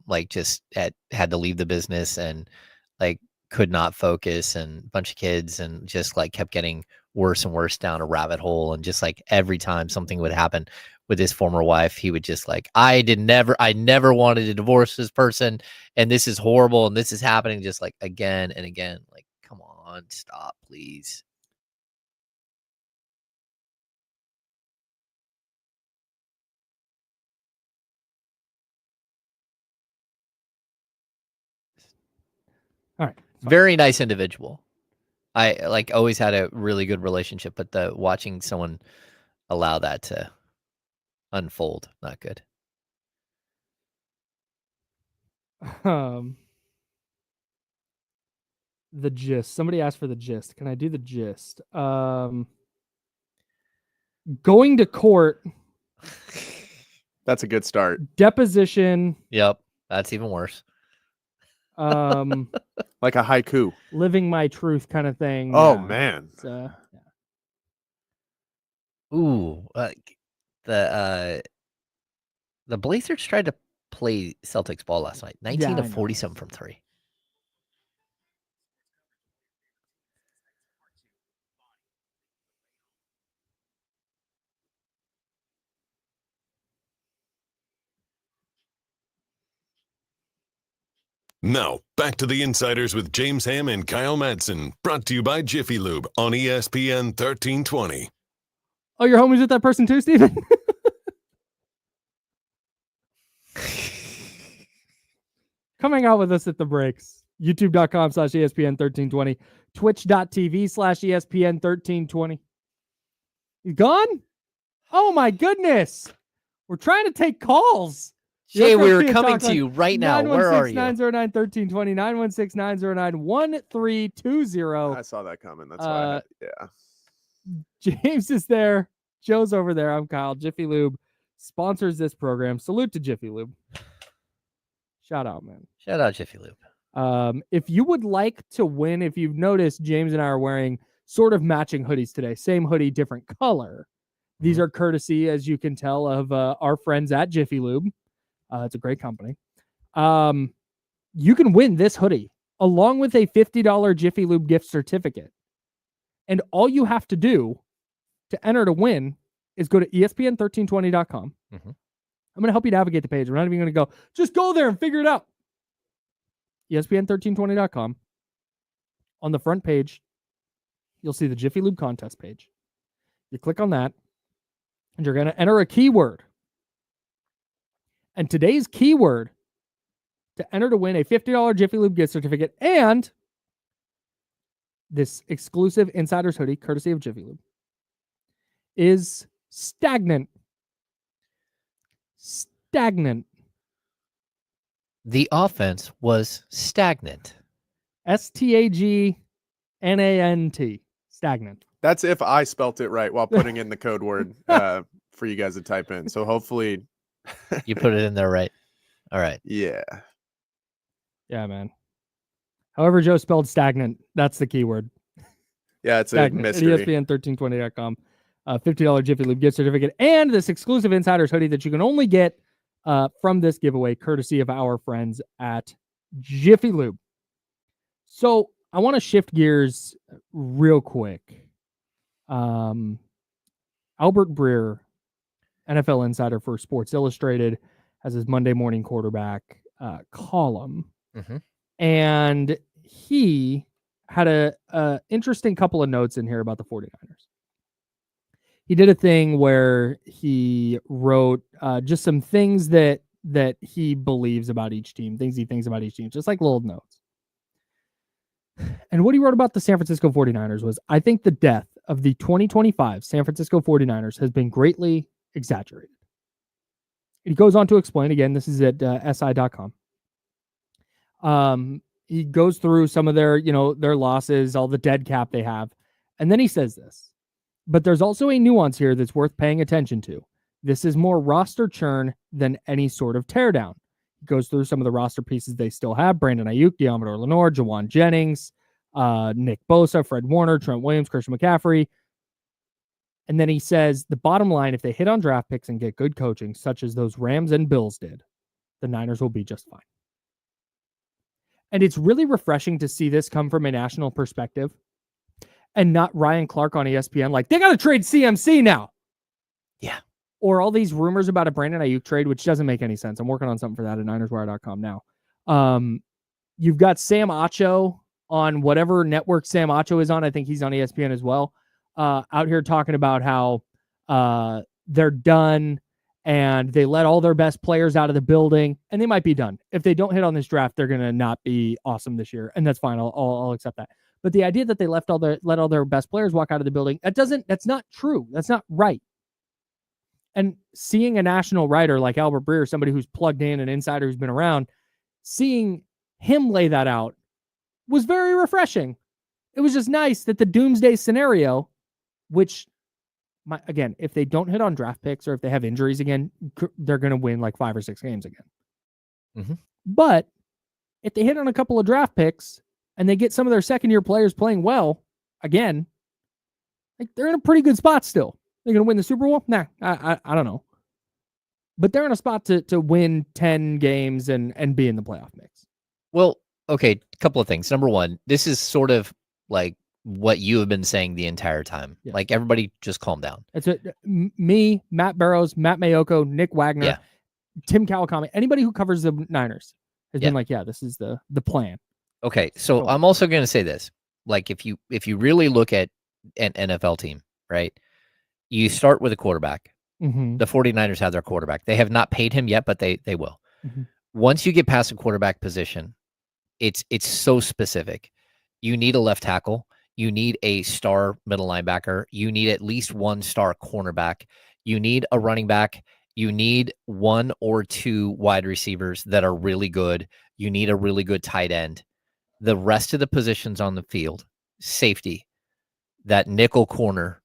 like just had to leave the business and like could not focus, and a bunch of kids, and just like kept getting worse and worse down a rabbit hole. And just like every time something would happen with his former wife, he would just like, I never wanted to divorce this person, and this is horrible, and this is happening, just like again and again. Like, come on, stop, please. All right. Fine. Very nice individual. I always had a really good relationship, but watching someone allow that to unfold, not good. The gist. Somebody asked for the gist. Can I do the gist? Going to court. That's a good start. Deposition. Yep, that's even worse. Like a haiku. Living my truth kind of thing. Oh Yeah. man. It's, Ooh, the Blazers tried to play Celtics ball last night. 19 I to know. 47 from 3. Now, back to the Insiders with James Ham and Kyle Madsen, brought to you by Jiffy Lube on ESPN 1320. Oh, your homies with that person too, Steven? Coming out with us at the breaks. YouTube.com/ESPN1320. Twitch.tv/ESPN1320. You gone? Oh my goodness. We're trying to take calls. Jay, we were European coming Talk to Line, you right now. Where are you? 916-909-1320, 916-909-1320. I saw that coming. That's why I had, yeah. James is there. Joe's over there. I'm Kyle. Jiffy Lube sponsors this program. Salute to Jiffy Lube. Shout out, man. Shout out Jiffy Lube. If you would like to win, if you've noticed, James and I are wearing sort of matching hoodies today. Same hoodie, different color. These are courtesy, as you can tell, of our friends at Jiffy Lube. It's a great company. You can win this hoodie along with a $50 Jiffy Lube gift certificate. And all you have to do to enter to win is go to ESPN1320.com. Mm-hmm. I'm going to help you navigate the page. We're not even going to go, just go there and figure it out. ESPN1320.com. On the front page, you'll see the Jiffy Lube contest page. You click on that, and you're going to enter a keyword. And today's keyword to enter to win a $50 Jiffy Lube gift certificate and this exclusive Insider's hoodie, courtesy of Jiffy Lube, is stagnant. Stagnant. The offense was stagnant. Stagnant. Stagnant. That's if I spelt it right while putting in the code word for you guys to type in. So hopefully You put it in there right. All right. yeah. Yeah, man. However Joe spelled stagnant, that's the keyword. Yeah, it's Stagnant. a At mystery. ESPN1320.com. $50 Jiffy Lube gift certificate and this exclusive Insider's hoodie that you can only get from this giveaway, courtesy of our friends at Jiffy Lube. So I want to shift gears real quick. Albert Breer, NFL insider for Sports Illustrated, has his Monday morning quarterback column. Mm-hmm. And he had a interesting couple of notes in here about the 49ers. He did a thing where he wrote just some things that he believes about each team, things he thinks about each team, just like little notes. And what he wrote about the San Francisco 49ers was, I think the death of the 2025 San Francisco 49ers has been greatly exaggerated. He goes on to explain, again, this is at si.com. He goes through some of their losses, all the dead cap they have. And then he says this, but there's also a nuance here that's worth paying attention to. This is more roster churn than any sort of teardown. He goes through some of the roster pieces they still have: Brandon Ayuk, Deommodore Lenoir, Jawan Jennings, Nick Bosa, Fred Warner, Trent Williams, Christian McCaffrey. And then he says, the bottom line, if they hit on draft picks and get good coaching, such as those Rams and Bills did, the Niners will be just fine. And it's really refreshing to see this come from a national perspective and not Ryan Clark on ESPN. Like, they got to trade CMC now. Yeah. Or all these rumors about a Brandon Ayuk trade, which doesn't make any sense. I'm working on something for that at NinersWire.com now. You've got Sam Acho on whatever network Sam Acho is on. I think he's on ESPN as well. Out here talking about how they're done and they let all their best players out of the building, and they might be done. If they don't hit on this draft, they're going to not be awesome this year, and that's fine. I'll accept that. But the idea that they let all their best players walk out of the building, that's not true. That's not right. And seeing a national writer like Albert Breer, somebody who's plugged in, an insider who's been around, seeing him lay that out was very refreshing. It was just nice that the doomsday scenario, which, again, if they don't hit on draft picks or if they have injuries again, they're going to win like 5 or 6 games again. Mm-hmm. But if they hit on a couple of draft picks and they get some of their second-year players playing well again, like, they're in a pretty good spot still. They're going to win the Super Bowl? Nah, I don't know. But they're in a spot to win 10 games and be in the playoff mix. Well, okay, a couple of things. Number one, this is sort of like what you have been saying the entire time. Yeah. Like, everybody just calm down. It's me, Matt Barrows, Matt Mayoko, Nick Wagner, Tim Kawakami, anybody who covers the Niners has been like, yeah, this is the plan. Okay, so I'm also going to say this. Like, if you really look at an NFL team, right, you start with a quarterback. Mm-hmm. The 49ers have their quarterback. They have not paid him yet, but they will. Mm-hmm. Once you get past the quarterback position, it's so specific. You need a left tackle. You need a star middle linebacker. You need at least one star cornerback. You need a running back. You need 1 or 2 wide receivers that are really good. You need a really good tight end. The rest of the positions on the field, safety, that nickel corner,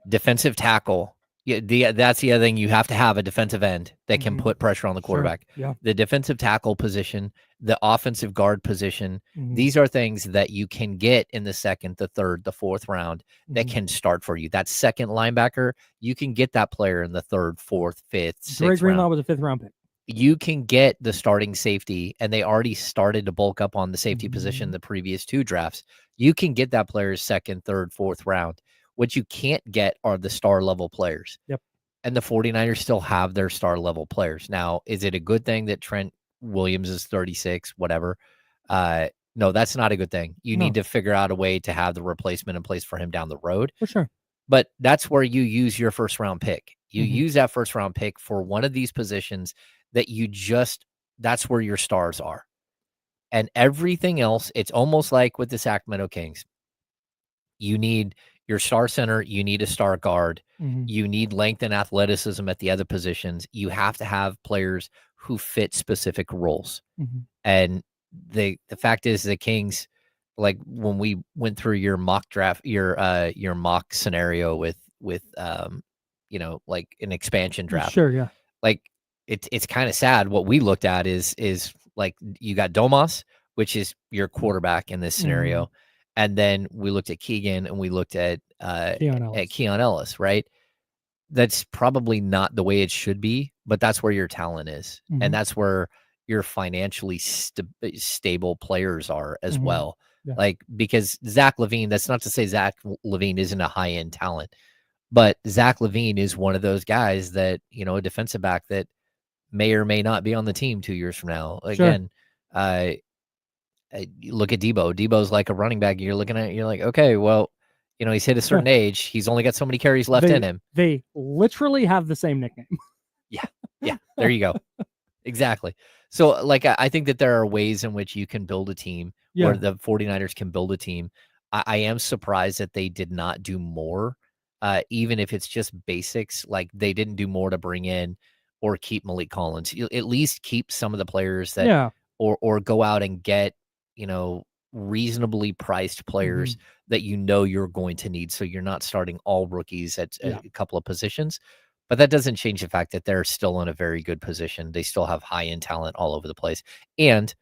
defensive tackle. Yeah, that's the other thing. You have to have a defensive end that can put pressure on the quarterback. Sure. Yeah. The defensive tackle position, the offensive guard position. Mm-hmm. These are things that you can get in the 2nd, the 3rd, the 4th round that can start for you. That second linebacker, you can get that player in the 3rd, 4th, 5th, 6th Dre Greenlaw round. was a 5th round pick. You can get the starting safety, and they already started to bulk up on the safety position the previous 2 drafts. You can get that player's 2nd, 3rd, 4th round. What you can't get are the star level players. Yep. And the 49ers still have their star level players. Now, is it a good thing that Trent Williams is 36, whatever? No, that's not a good thing. You need to figure out a way to have the replacement in place for him down the road. For sure. But that's where you use your 1st round pick. You use that 1st round pick for one of these positions that that's where your stars are. And everything else, it's almost like with the Sacramento Kings. You need your star center, you need a star guard, you need length and athleticism at the other positions. You have to have players who fit specific roles. And the fact is, the Kings, like when we went through your mock draft, your mock scenario with like an expansion draft. Sure, yeah. Like it's kind of sad. What we looked at is like you got Domas, which is your quarterback in this scenario. And then we looked at Keegan and we looked at Keon Ellis, right? That's probably not the way it should be, but that's where your talent is. And that's where your financially stable players are as well. Yeah. Like, because Zach LaVine, that's not to say Zach LaVine isn't a high-end talent, but Zach LaVine is one of those guys that, a defensive back that may or may not be on the team 2 years from now. Again, look at Debo. Debo's like a running back. You're looking at it, you're like, okay, well, he's hit a certain age. He's only got so many carries left in him. They literally have the same nickname. Yeah. There you go. Exactly. So, like, I think that there are ways in which you can build a team where the 49ers can build a team. I am surprised that they did not do more, even if it's just basics. Like, they didn't do more to bring in or keep Malik Collins. You at least keep some of the players that, or go out and get, reasonably priced players that you're going to need. So you're not starting all rookies at a couple of positions. But that doesn't change the fact that they're still in a very good position. They still have high-end talent all over the place. And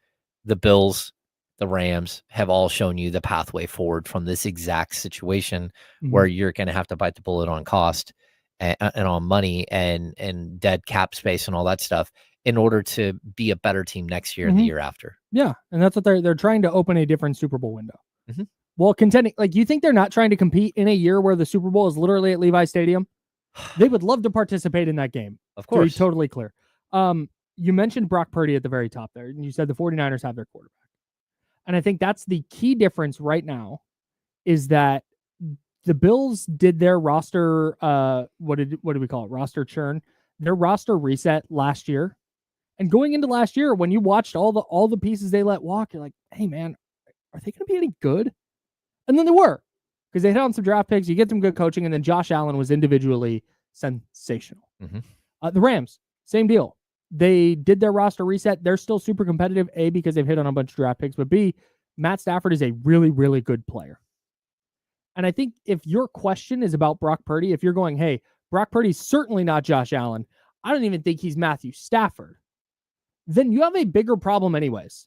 the Bills, the Rams have all shown you the pathway forward from this exact situation where you're going to have to bite the bullet on cost and on money and dead cap space and all that stuff in order to be a better team next year and the year after. Yeah, and that's what they're trying to open a different Super Bowl window. Well, contending, like, you think they're not trying to compete in a year where the Super Bowl is literally at Levi Stadium? They would love to participate in that game. Of course. To be totally clear. You mentioned Brock Purdy at the very top there, and you said the 49ers have their quarterback. And I think that's the key difference right now, is that the Bills did their roster, what did we call it? Roster churn. Their roster reset last year. And going into last year, when you watched all the pieces they let walk, you're like, hey man, are they going to be any good? And then they were, because they hit on some draft picks. You get some good coaching, and then Josh Allen was individually sensational. The Rams, same deal. They did their roster reset. They're still super competitive, A, because they've hit on a bunch of draft picks, but B, Matt Stafford is a really, really good player. And I think if your question is about Brock Purdy, if you're going, hey, Brock Purdy's certainly not Josh Allen, I don't even think he's Matthew Stafford, then you have a bigger problem anyways.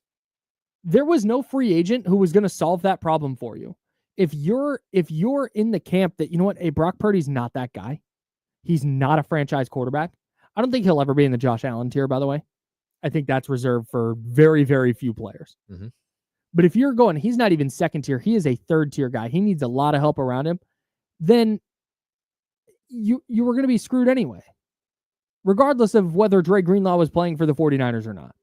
There was no free agent who was going to solve that problem for you. If you're in the camp that, you know what, hey, Brock Purdy's not that guy. He's not a franchise quarterback. I don't think he'll ever be in the Josh Allen tier, by the way. I think that's reserved for very, very few players. But if you're going, he's not even second tier, he is a third tier guy, he needs a lot of help around him, then you were going to be screwed anyway, regardless of whether Dre Greenlaw was playing for the 49ers or not.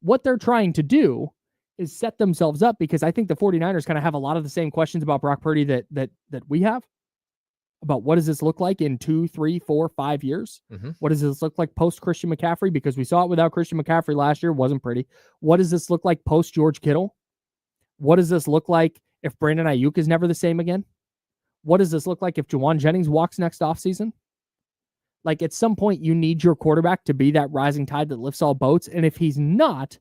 What they're trying to do is set themselves up, because I think the 49ers kind of have a lot of the same questions about Brock Purdy that we have, about what does this look like in 2, 3, 4, 5 years? What does this look like post Christian McCaffrey? Because we saw it without Christian McCaffrey last year. It wasn't pretty. What does this look like post George Kittle? What does this look like if Brandon Ayuk is never the same again? What does this look like if Jawan Jennings walks next offseason? Like, at some point, you need your quarterback to be that rising tide that lifts all boats. And if he's not,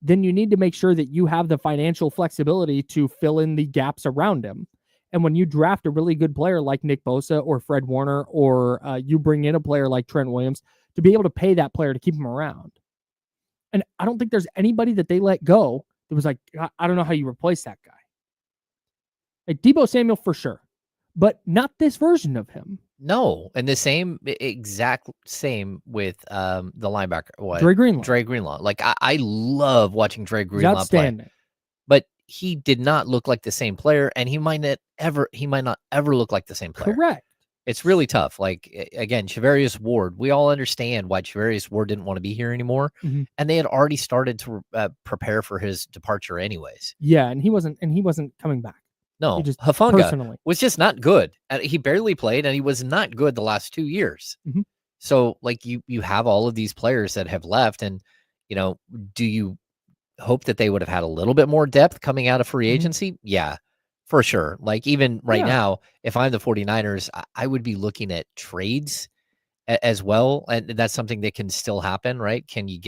then you need to make sure that you have the financial flexibility to fill in the gaps around him. And when you draft a really good player like Nick Bosa or Fred Warner, or you bring in a player like Trent Williams, to be able to pay that player to keep him around. And I don't think there's anybody that they let go that was like, I don't know how you replace that guy. Like Deebo Samuel for sure, but not this version of him. No, and the exact same with the linebacker. Dre Greenlaw. Dre Greenlaw. Like I love watching Dre Greenlaw outstanding. play. But he did not look like the same player, and he might not ever look like the same player. Correct. It's really tough. Like, again, Charvarius Ward, we all understand why Charvarius Ward didn't want to be here anymore. And they had already started to prepare for his departure anyways. Yeah, and he wasn't coming back. No, just Hufanga was just not good. He barely played, and he was not good the last 2 years. So, like, you have all of these players that have left, and, you know, do you hope that they would have had a little bit more depth coming out of free agency? Yeah, for sure. Like, even right now, if I'm the 49ers, I would be looking at trades as well. And that's something that can still happen, right? Can you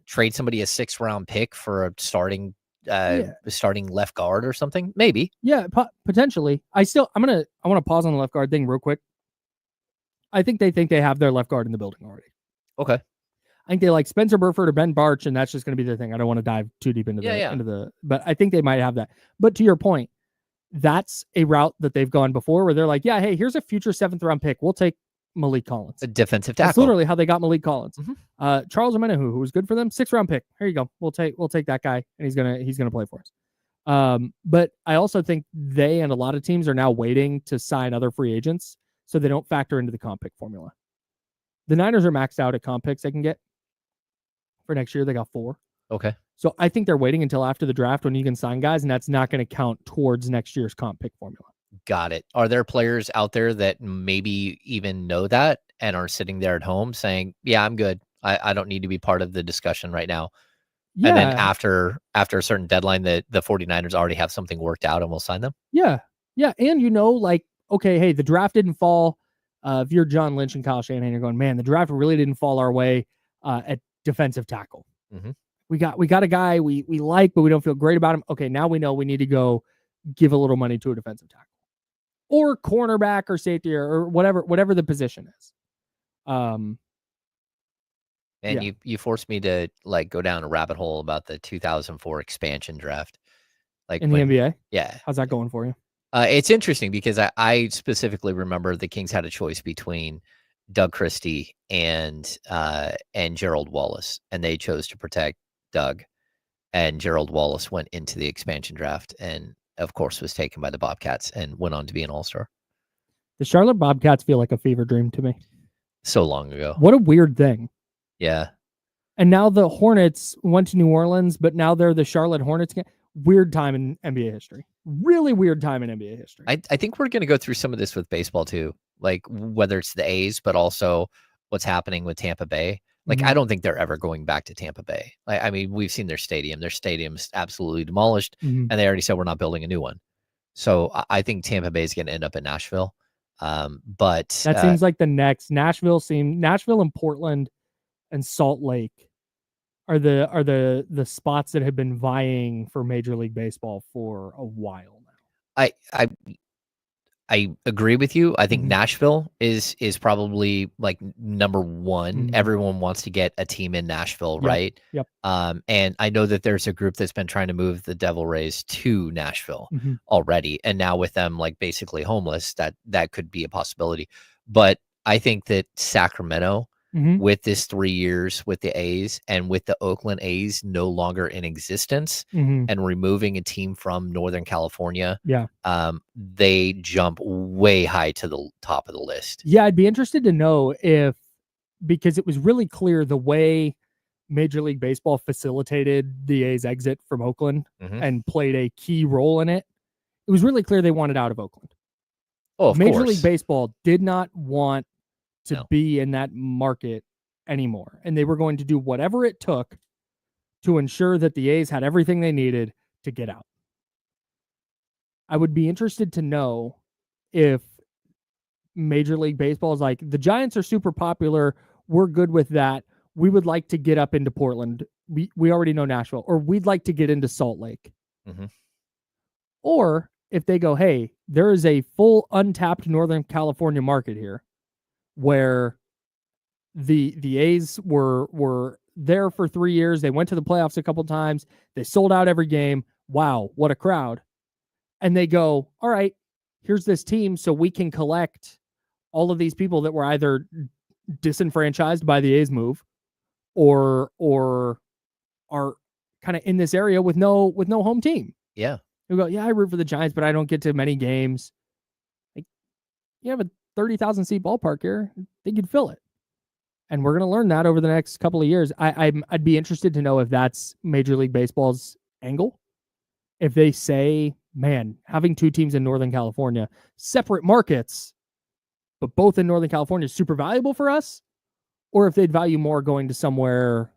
trade somebody a 6th-round pick for a starting left guard or something? Maybe. Yeah, potentially. I want to pause on the left guard thing real quick. I think they have their left guard in the building already. Okay. I think they like Spencer Burford or Ben Barch, and that's just going to be their thing. I don't want to dive too deep into but I think they might have that. But to your point, that's a route that they've gone before, where they're like, yeah, hey, here's a future 7th-round pick. We'll take Malik Collins, a defensive tackle. That's literally how they got Malik Collins. Charles Omenihu, who was good for them, 6th-round pick. Here you go. We'll take that guy, and he's gonna play for us. But I also think they and a lot of teams are now waiting to sign other free agents, so they don't factor into the comp pick formula. The Niners are maxed out at comp picks they can get for next year. They got 4. Okay. So I think they're waiting until after the draft when you can sign guys, and that's not going to count towards next year's comp pick formula. Got it. Are there players out there that maybe even know that and are sitting there at home saying, yeah, I'm good. I don't need to be part of the discussion right now. Yeah. And then after a certain deadline, the 49ers already have something worked out and we'll sign them? Yeah. Yeah. And like, okay, hey, the draft didn't fall. If you're John Lynch and Kyle Shanahan, you're going, man, the draft really didn't fall our way at defensive tackle. We got a guy we like, but we don't feel great about him. Okay, now we know we need to go give a little money to a defensive tackle or cornerback or safety or whatever the position is. You forced me to like go down a rabbit hole about the 2004 expansion draft. Like in the NBA? Yeah. How's that going for you? It's interesting because I specifically remember the Kings had a choice between Doug Christie and Gerald Wallace, and they chose to protect Doug, and Gerald Wallace went into the expansion draft and of course was taken by the Bobcats and went on to be an all-star. The Charlotte Bobcats feel like a fever dream to me. So long ago. What a weird thing. Yeah. And now the Hornets went to New Orleans, but now they're the Charlotte Hornets. Weird time in NBA history. Really weird time in NBA history. I think we're going to go through some of this with baseball too, like whether it's the A's, but also what's happening with Tampa Bay. Like, I don't think they're ever going back to Tampa Bay. Like, I mean, we've seen their stadium. Their stadium's absolutely demolished, and they already said we're not building a new one. So I think Tampa Bay is going to end up in Nashville. But that seems like the next Nashville and Portland and Salt Lake are the spots that have been vying for Major League Baseball for a while now. I agree with you. I think Nashville is probably like number one. Everyone wants to get a team in Nashville, right? Yep. And I know that there's a group that's been trying to move the Devil Rays to Nashville already, and now with them like basically homeless, that could be a possibility. But I think that Sacramento, with this 3 years with the A's and with the Oakland A's no longer in existence and removing a team from Northern California, they jump way high to the top of the list. Yeah, I'd be interested to know because it was really clear the way Major League Baseball facilitated the A's exit from Oakland and played a key role in it. It was really clear they wanted out of Oakland. Oh, of Major course. League Baseball did not want to be in that market anymore. And they were going to do whatever it took to ensure that the A's had everything they needed to get out. I would be interested to know if Major League Baseball is like, the Giants are super popular. We're good with that. We would like to get up into Portland. We already know Nashville, or we'd like to get into Salt Lake. Or if they go, hey, there is a full untapped Northern California market here, where the A's were there for 3 years. They went to the playoffs a couple times. They sold out every game. Wow, what a crowd. And they go, all right, here's this team so we can collect all of these people that were either disenfranchised by the A's move or are kind of in this area with no home team. Yeah. You go, yeah, I root for the Giants, but I don't get to many games. Like, you have a 30,000 seat ballpark here. I think you'd fill it. And we're going to learn that over the next couple of years. I'd be interested to know if that's Major League Baseball's angle. If they say, man, having two teams in Northern California, separate markets, but both in Northern California is super valuable for us, or if they'd value more going to somewhere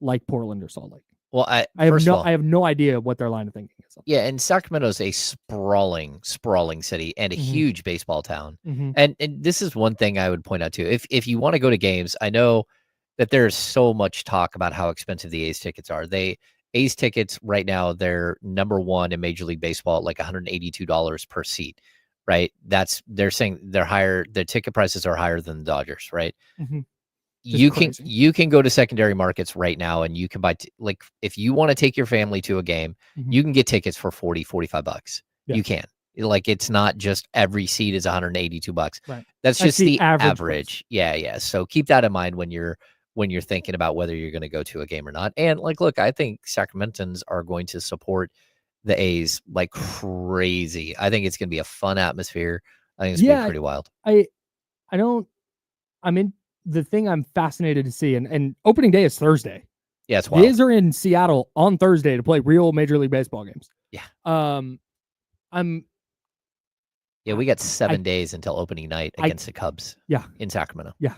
like Portland or Salt Lake. Well, I have no idea what their line of thinking is. Yeah, and Sacramento is a sprawling city and a huge baseball town. And this is one thing I would point out too. If you want to go to games, I know that there's so much talk about how expensive the A's tickets are. A's tickets right now, they're number one in Major League Baseball at like $182 per seat, right? They're saying they're higher. Their ticket prices are higher than the Dodgers, right? You can go to secondary markets right now and you can buy like if you want to take your family to a game, you can get tickets for $40-$45. You can. Like, it's not just every seat is $182. Right. That's just the average. Price. Yeah. So keep that in mind when you're thinking about whether you're going to go to a game or not. And like, look, I think Sacramentans are going to support the A's like crazy. I think it's going to be a fun atmosphere. I think it's going to be pretty wild. The thing I'm fascinated to see, and opening day is Thursday. Yeah, it's wild. The A's are in Seattle on Thursday to play real Major League Baseball games. Yeah. We got 7 days until opening night against the Cubs. Yeah. In Sacramento. Yeah.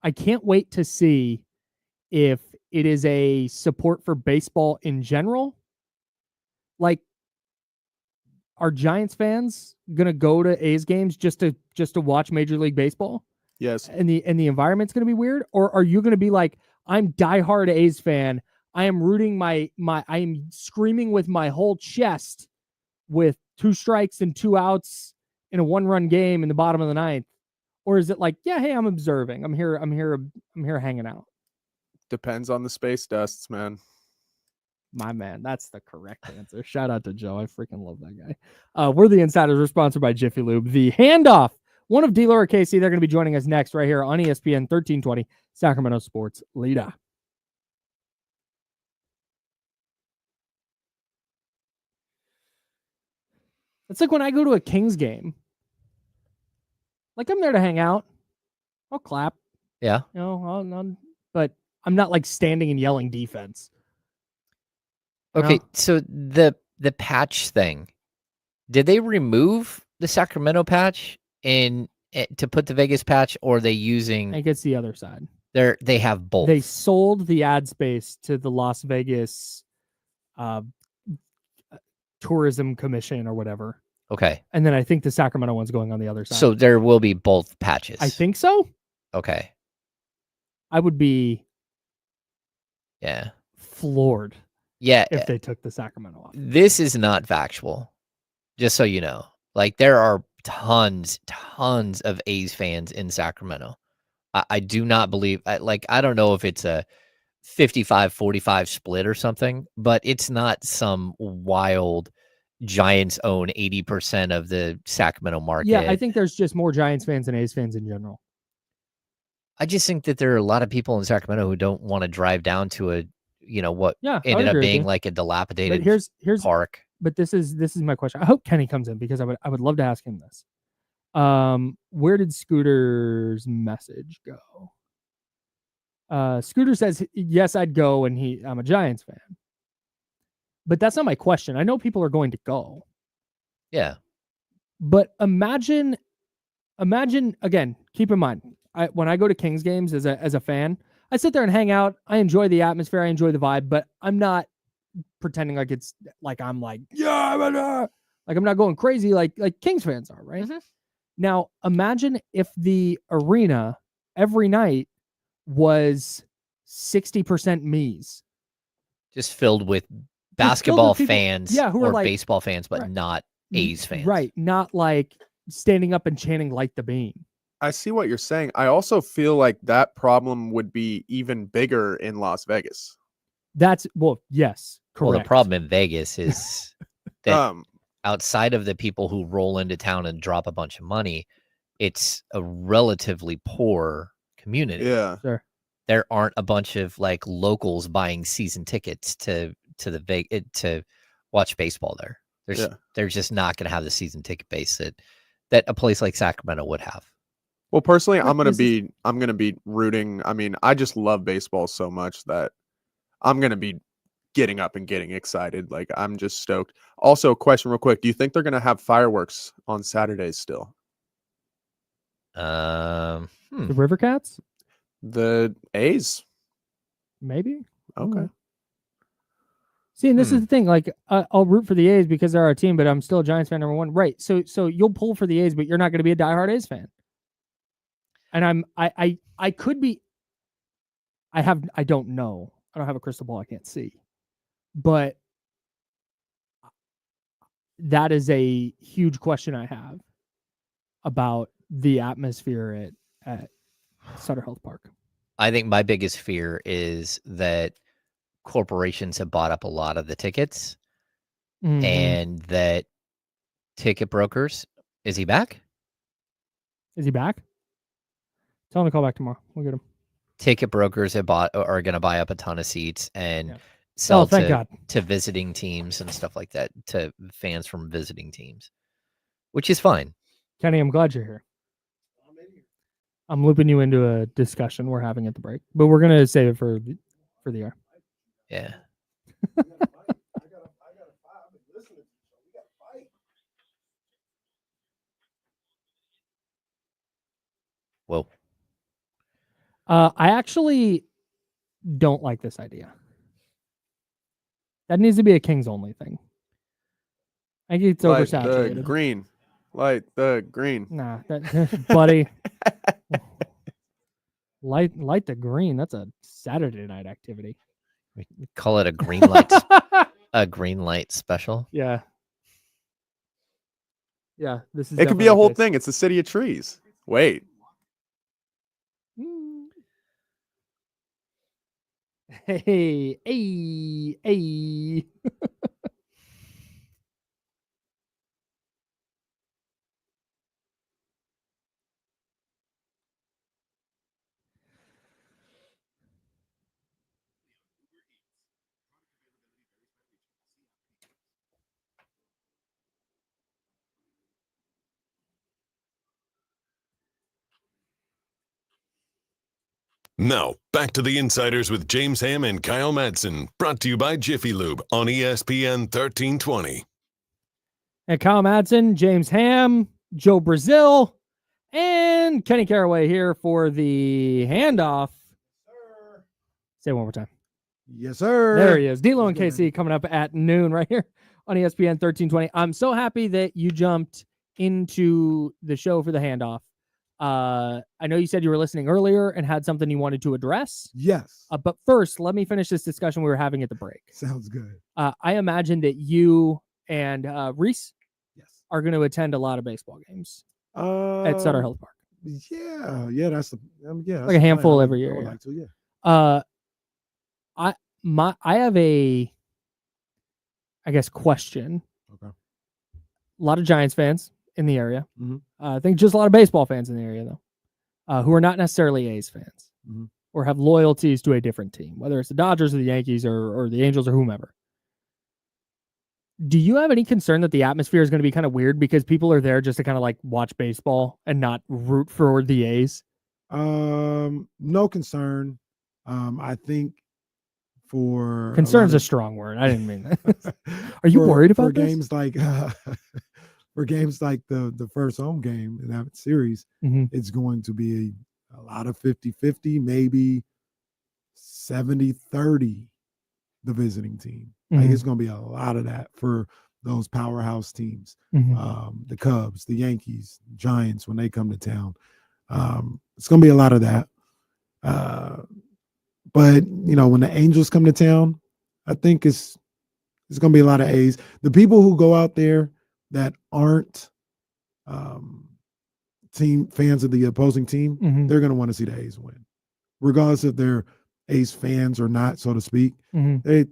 I can't wait to see if it is a support for baseball in general. Like, are Giants fans gonna go to A's games just to watch Major League Baseball? Yes. And the environment's going to be weird? Or are you going to be like, I'm diehard A's fan. I am rooting I am screaming with my whole chest with 2 strikes and 2 outs in a 1-run game in the bottom of the 9th? Or is it like, yeah, hey, I'm observing. I'm here hanging out. Depends on the space dusts, man. My man, that's the correct answer. Shout out to Joe. I freaking love that guy. We're the Insiders. We're sponsored by Jiffy Lube. The Handoff. One of D-Laura Casey, they're going to be joining us next right here on ESPN 1320, Sacramento Sports Leader. It's like when I go to a Kings game. Like, I'm there to hang out. I'll clap. Yeah. But I'm not like standing and yelling defense. Okay, so the patch thing, did they remove the Sacramento patch in to put the Vegas patch, or are they I using think it's the other side. they have both? They sold the ad space to the Las Vegas tourism commission or whatever. Okay. And then I think the Sacramento one's going on the other side. So there will be both patches. I think so. Okay. I would be Yeah. floored Yeah. if they took the Sacramento off. This is not factual. Just so you know. Like there are tons of A's fans in Sacramento. I do not believe I don't know if it's a 55-45 split or something, but it's not some wild Giants own 80% of the Sacramento market. Yeah, I think there's just more Giants fans than A's fans in general. I just think that there are a lot of people in Sacramento who don't want to drive down to a, what Yeah, I would ended up agree with being you. like a dilapidated But here's park. but this is my question. I hope Kenny comes in because I would love to ask him this. Where did Scooter's message go? Scooter says yes, I'd go, and I'm a Giants fan. But that's not my question. I know people are going to go. Yeah. But imagine again, keep in mind, when I go to Kings games as a fan, I sit there and hang out. I enjoy the atmosphere, I enjoy the vibe, but I'm not pretending like it's like I'm like, yeah, like I'm not going crazy like Kings fans are, right? Mm-hmm. Now, imagine if the arena every night was 60% me's. Just filled with filled with basketball people- fans yeah, who are or like- baseball fans, but Right. not A's fans. Right. Not like standing up and chanting "Light the Beam." I see what you're saying. I also feel like that problem would be even bigger in Las Vegas. Yes, correct. Well, the problem in Vegas is that Um, outside of the people who roll into town and drop a bunch of money, it's a relatively poor community. yeah. Sure. There aren't a bunch of like locals buying season tickets to watch baseball there. They're just not going to have the season ticket base that a place like Sacramento would have. Well, personally, Right, I'm gonna this be rooting. I mean, I just love baseball so much that I'm gonna be getting up and getting excited. Like I'm just stoked. Also, question real quick: do you think they're gonna have fireworks on Saturdays still? The River Cats? The A's. Maybe. Okay. See, and this is the thing. Like, I'll root for the A's because they're our team, but I'm still a Giants fan, number one. Right. So you'll pull for the A's, but you're not going to be a diehard A's fan. And I could be. I don't know. I don't have a crystal ball. I can't see. But that is a huge question I have about the atmosphere at Sutter Health Park. I think my biggest fear is that corporations have bought up a lot of the tickets Mhm. and that ticket brokers, is he back? Is he back? Tell him to call back tomorrow. We'll get him. Ticket brokers are going to buy up a ton of seats and Yeah. sell Thank God. to visiting teams and stuff like that, to fans from visiting teams, which is fine. Kenny, I'm glad you're here. I'm looping you into a discussion we're having at the break, but we're gonna save it for the air. Yeah. Whoa. I actually don't like this idea. That needs to be a Kings only thing. I think it's Light the oversaturated. green. Light the green. Nah, buddy. Light the green. That's a Saturday night activity. We call it a green light a green light special. Yeah. Yeah, this is It could be definitely a the whole case. thing. It's the city of trees. Wait. Hey. Now, back to the Insiders with James Ham and Kyle Madsen, brought to you by Jiffy Lube on ESPN 1320. And Kyle Madsen, James Ham, Joe Brazil, And Kenny Caraway here for the handoff. Say it one more time. Yes, sir. There he is. D'Lo Let's and go, KC coming up at noon right here on ESPN 1320. I'm so happy that you jumped into the show for the handoff. I know you said you were listening earlier and had something you wanted to address. Yes. But first, let me finish this discussion we were having at the break. Sounds good. I imagine that you and Reese Yes. are going to attend a lot of baseball games at Sutter Health Park. Yeah, that's the that's Like a the handful plan. I every would- year, I would yeah. like to, yeah. I have a, I guess, question. Okay. A lot of Giants fans in the area. Mhm. I think just a lot of baseball fans in the area, though, who are not necessarily A's fans Mhm. or have loyalties to a different team, whether it's the Dodgers or the Yankees or the Angels or whomever. Do you have any concern that the atmosphere is going to be kind of weird because people are there just to kind of like watch baseball and not root for the A's? No concern. I think for Concern's lot a of- strong word. I didn't mean that. Are you worried about for this? games like for games like the first home game in that series? Mhm. It's going to be a lot of 50-50, maybe 70-30, the visiting team. Like Mhm. it's going to be a lot of that for those powerhouse teams. Mhm. The Cubs, the Yankees, Giants, when they come to town. It's going to be a lot of that. But when the Angels come to town, I think it's going to be a lot of A's. The people who go out there that aren't team fans of the opposing team, Mhm. they're going to want to see the A's win, regardless if they're A's fans or not, so to speak. Mhm. They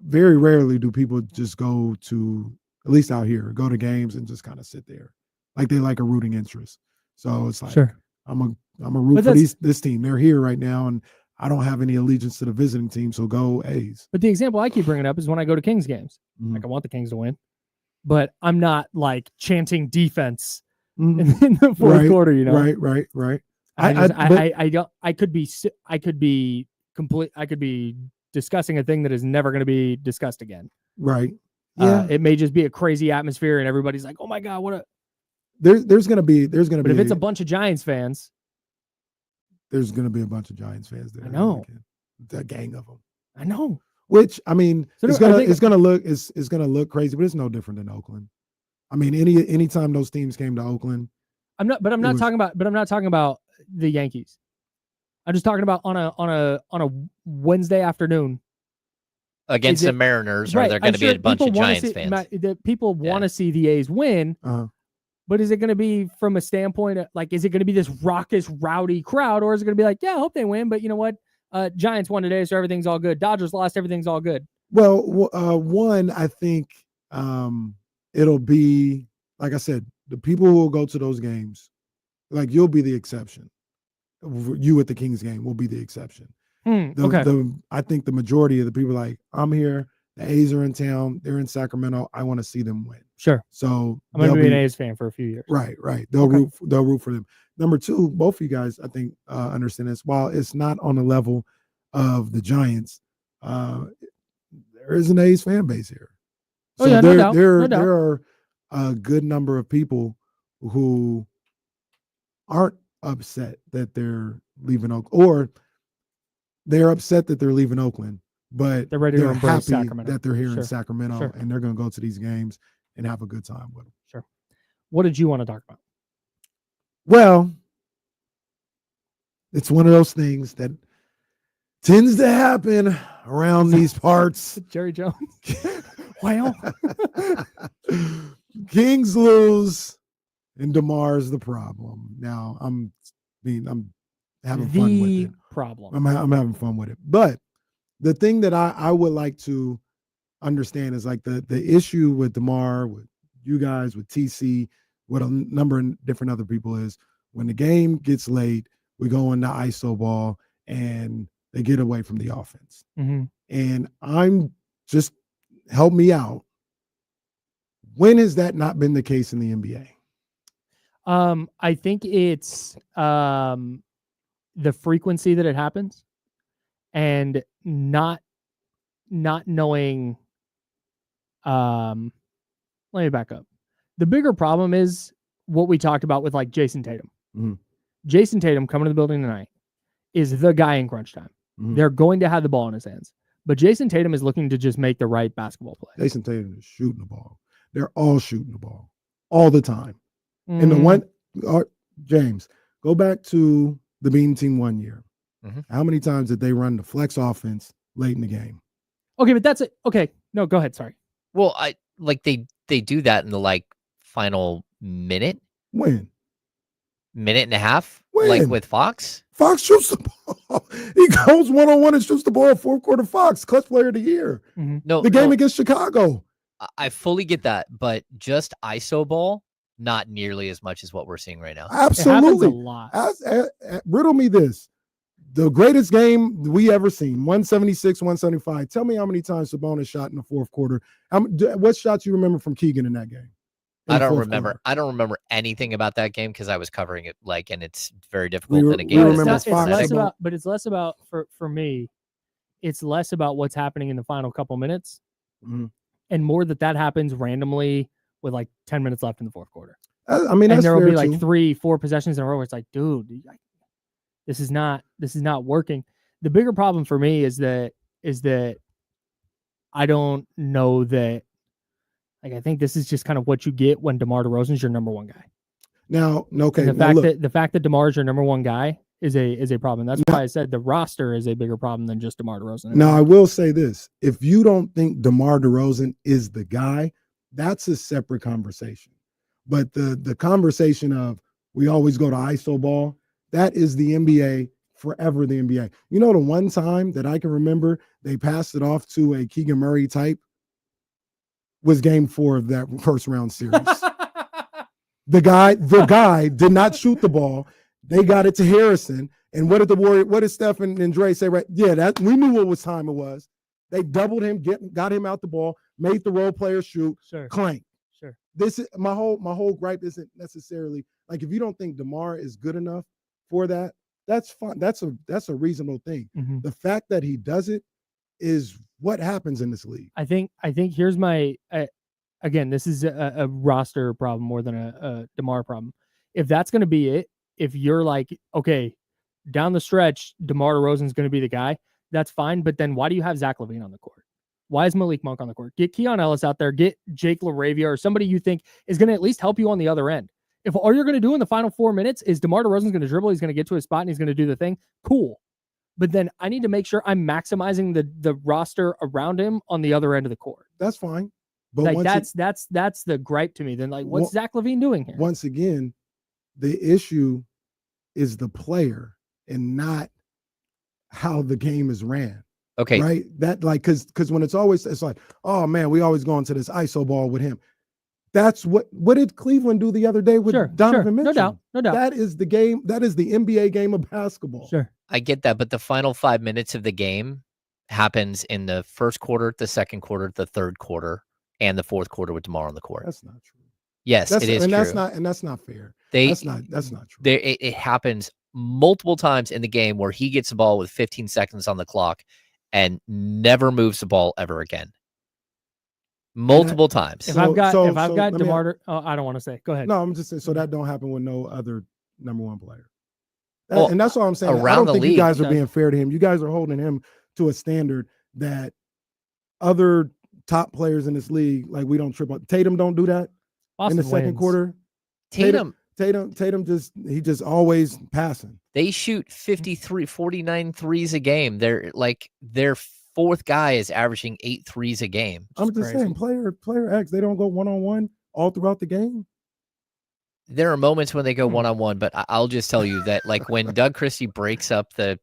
very rarely do people just go to, at least out here, go to games and just kind of sit there like they like a rooting interest. So it's like, Sure. I'm a root But for that's- this team. They're here right now, and I don't have any allegiance to the visiting team, so go A's. But the example I keep bringing up is when I go to Kings games. Mhm. Like I want the Kings to win, but I'm not like chanting defense Mhm. in the fourth Right, quarter. You know, Right. I could be discussing a thing that is never going to be discussed again. Right. Yeah. It may just be a crazy atmosphere and everybody's like, "Oh my god, what a!" There's gonna be But if it's a bunch of Giants fans, there's gonna be a bunch of Giants fans there. I know. A gang of them. I know. Which I mean, So it's I gonna think- it's gonna look crazy, but it's no different than Oakland. I mean, anytime those teams came to Oakland, I'm not talking about the Yankees. I'm just talking about on a Wednesday afternoon. Against Is the it- Mariners, Right, are there I'm going to be sure a bunch people of wanna Giants see- fans? That people want Yeah. to see the A's win, uh, but is it going to be from a standpoint of, like, is it going to be this raucous, rowdy crowd, or is it going to be like, yeah, I hope they win, but you know what? Giants won today, so everything's all good. Dodgers lost, everything's all good. well, one, I think it'll be, like I said, the people who will go to those games, like you'll be the exception. You at the Kings game will be the exception. Okay. I think the majority of the people like, I'm here, the A's are in town, they're in Sacramento, I want to see them win. Sure. So I'm going to they'll be an A's fan for a few years. Right. They'll Okay. root for them. Number two, both of you guys, I think, understand this. While it's not on the level of the Giants, there is an A's fan base here. Oh, yeah, no doubt, no doubt. There are a good number of people who aren't upset that they're leaving Oakland, or they're upset that they're leaving Oakland, but They're ready to embrace happy Sacramento. that they're here Sure. in Sacramento, Sure. and they're going to go to these games and have a good time with them. Sure. What did you want to talk about? Well, it's one of those things that tends to happen around these parts. Jerry Jones. Well, Kings lose, and DeMar's the problem. Now I'm having fun with the it. problem. I'm having fun with it. But the thing that I would like to understand is like the issue with DeMar, with you guys, with TC, with a number of different other people is when the game gets late, we go into ISO ball and they get away from the offense. Mm-hmm. And I'm just, help me out. When has that not been the case in the NBA? I think it's the frequency that it happens, and not knowing. Let me back up. The bigger problem is what we talked about with like Jason Tatum. Mhm. Jason Tatum coming to the building tonight is the guy in crunch time. Mhm. They're going to have the ball in his hands. But Jason Tatum is looking to just make the right basketball play. Jason Tatum is shooting the ball. They're all shooting the ball all the time. And the one, James, go back to the Beam Team 1 year. Mhm. How many times did they run the flex offense late in the game? Okay, but that's it. Okay, no, go ahead. Sorry. Well, they do that in the final minute When? and a half, When? with Fox. Fox shoots the ball. He goes one-on-one and shoots the ball. Fourth quarter Fox, clutch player of the year. No, The game against Chicago. I fully get that, but just ISO ball, not nearly as much as what we're seeing right now. It happens a Absolutely. lot. Riddle me this. The greatest game we ever seen, 176, 175. Tell me how many times Sabonis shot in the fourth quarter. What shots you remember from Keegan in that game? I don't remember. I don't remember anything about that game because I was covering it. And it's very difficult in a we game. remember That's It's Fox less about- about, but it's less about for me. It's less about what's happening in the final couple minutes, Mhm. and more that happens randomly with 10 minutes left in the fourth quarter. I mean, And that's there will fair be too. 3-4 possessions in a row where it's like, dude, this is not working. The bigger problem for me is that I don't know that. I think this is just kind of what you get when DeMar DeRozan's your number one guy. Now, okay. And the fact that DeMar is your number one guy is a problem. That's why I said the roster is a bigger problem than just DeMar DeRozan. Now, I will say this. If you don't think DeMar DeRozan is the guy, that's a separate conversation. But the conversation of we always go to ISO ball, that is the NBA, forever the NBA. You know, the one time that I can remember they passed it off to a Keegan Murray type was game 4 of that first round series. The guy did not shoot the ball. They got it to Harrison. And what did Steph and Dre say? Right? Yeah, that we knew what time it was. They doubled him, got him out the ball, made the role player shoot, Sure. clank. Sure. This is my whole gripe isn't necessarily if you don't think DeMar is good enough for that, that's fine. That's a reasonable thing. Mhm. The fact that he does it is what happens in this league. I think here's my again, this is a roster problem more than a DeMar problem. If that's going to be it, if you're okay, down the stretch, DeMar DeRozan's going to be the guy, that's fine. But then why do you have Zach LaVine on the court? Why is Malik Monk on the court? Get Keon Ellis out there. Get Jake LaRavia or somebody you think is going to at least help you on the other end. If all you're going to do in the final 4 minutes is DeMar DeRozan's going to dribble, he's going to get to his spot and he's going to do the thing, cool. But then I need to make sure I'm maximizing the roster around him on the other end of the court. That's fine. But that's the gripe to me. Then what's Zach LaVine doing here? Once again, the issue is the player and not how the game is ran. Okay. Right? That because when it's oh man, we always go into this ISO ball with him. That's what did Cleveland do the other day with Donovan Mitchell? No doubt. That is the game. That is the NBA game of basketball. Sure. I get that, but the final 5 minutes of the game happens in the first quarter, the second quarter, the third quarter, and the fourth quarter with DeMar on the court. That's not true. Yes, it is and true. That's not fair. That's not true. It happens multiple times in the game where he gets the ball with 15 seconds on the clock and never moves the ball ever again. Multiple times. If I've got let me DeMar, I don't want to say. Go ahead. No, I'm just saying. So that don't happen with no other number one player. Well, and that's all I'm saying. I around don't the think league, you guys are being fair to him. You guys are holding him to a standard that other top players in this league, we don't trip up. Tatum don't do that Boston in the second wins. quarter. Tatum just always passing. They shoot 49 threes a game. They're their fourth guy is averaging 8 threes a game. I'm just saying, player X, they don't go one-on-one all throughout the game. There are moments when they go one-on-one, but I'll just tell you that when Doug Christie breaks up the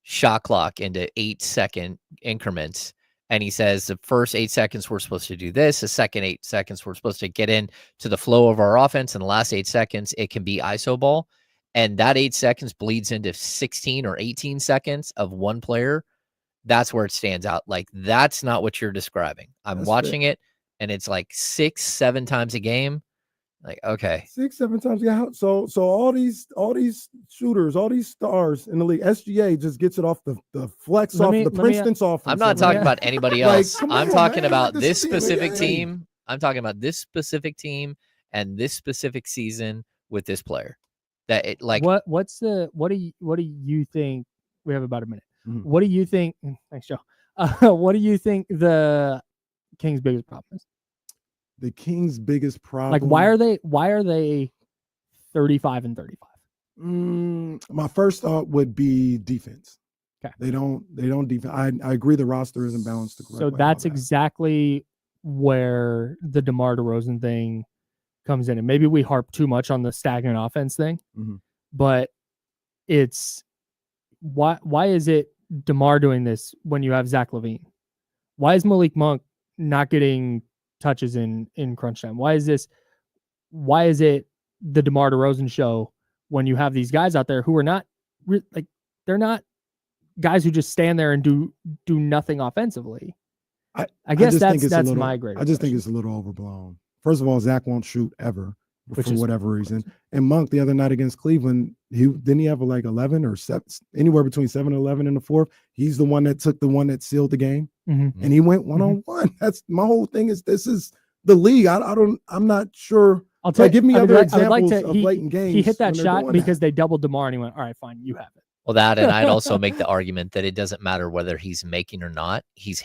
shot clock into 8-second increments, and he says the first 8 seconds we're supposed to do this, the second 8 seconds we're supposed to get in to the flow of our offense, and the last 8 seconds it can be ISO ball, and that 8 seconds bleeds into 16 or 18 seconds of one player. That's where it stands out. That's not what you're describing. I'm watching it, and it's 6-7 times a game. Okay, 6-7 times. Yeah. So all these shooters, all these stars in the league, SGA just gets it off the flex off the Princeton's offense. I'm not talking about anybody else. I'm talking about man. this specific team. I'm talking about this specific team and this specific season with this player. That it, like what do you think? We have about a minute. Mhm. What do you think? Thanks, Joe. What do you think the Kings' biggest problem is? The Kings' biggest problem. Like, why are they 35 and 35? My first thought would be defense. Okay. They don't defend. I agree the roster isn't balanced the correct So way. that's exactly where the DeMar DeRozan thing comes in. And maybe we harp too much on the stagnant offense thing, Mhm. but it's why is it DeMar doing this when you have Zach LaVine? Why is Malik Monk not getting touches in crunch time? Why is it the DeMar DeRozan show when you have these guys out there who are not like, they're not guys who just stand there and do nothing offensively? I guess that's my grade. I just think it's a little overblown. First of all, Zach won't shoot ever Which for is whatever reason. And Monk the other night against Cleveland, didn't he have like 11 or 7, anywhere between 7 and 11 in the fourth? He's the one that took the one that sealed the game, and he went 1-on-1. That's my whole thing. This is the league. I'm not sure. I'll tell you. Give me other examples of blatant games. He hit that when they're shot doing because that. they doubled DeMar, and he went, "All right, fine, you have it." well that, and I'd also make the argument that it doesn't matter whether he's making or not. He's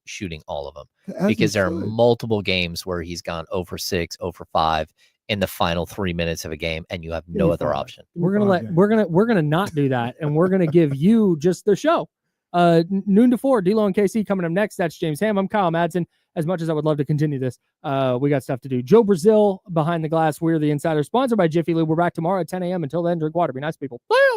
shooting all of them As because he there are should. multiple games where he's gone 0-for-6, 0-for-5 in the final 3 minutes of a game, and you have no other option. We're gonna not do that, and we're gonna give you just the show. Noon to 4, D'Lo and KC coming up next. That's James Ham. I'm Kyle Madsen. As much as I would love to continue this, we got stuff to do. Joe Brazil behind the glass. We're the Insider, sponsored by Jiffy Lube. We're back tomorrow at 10 a.m. Until then, drink water. Be nice, people. Bye.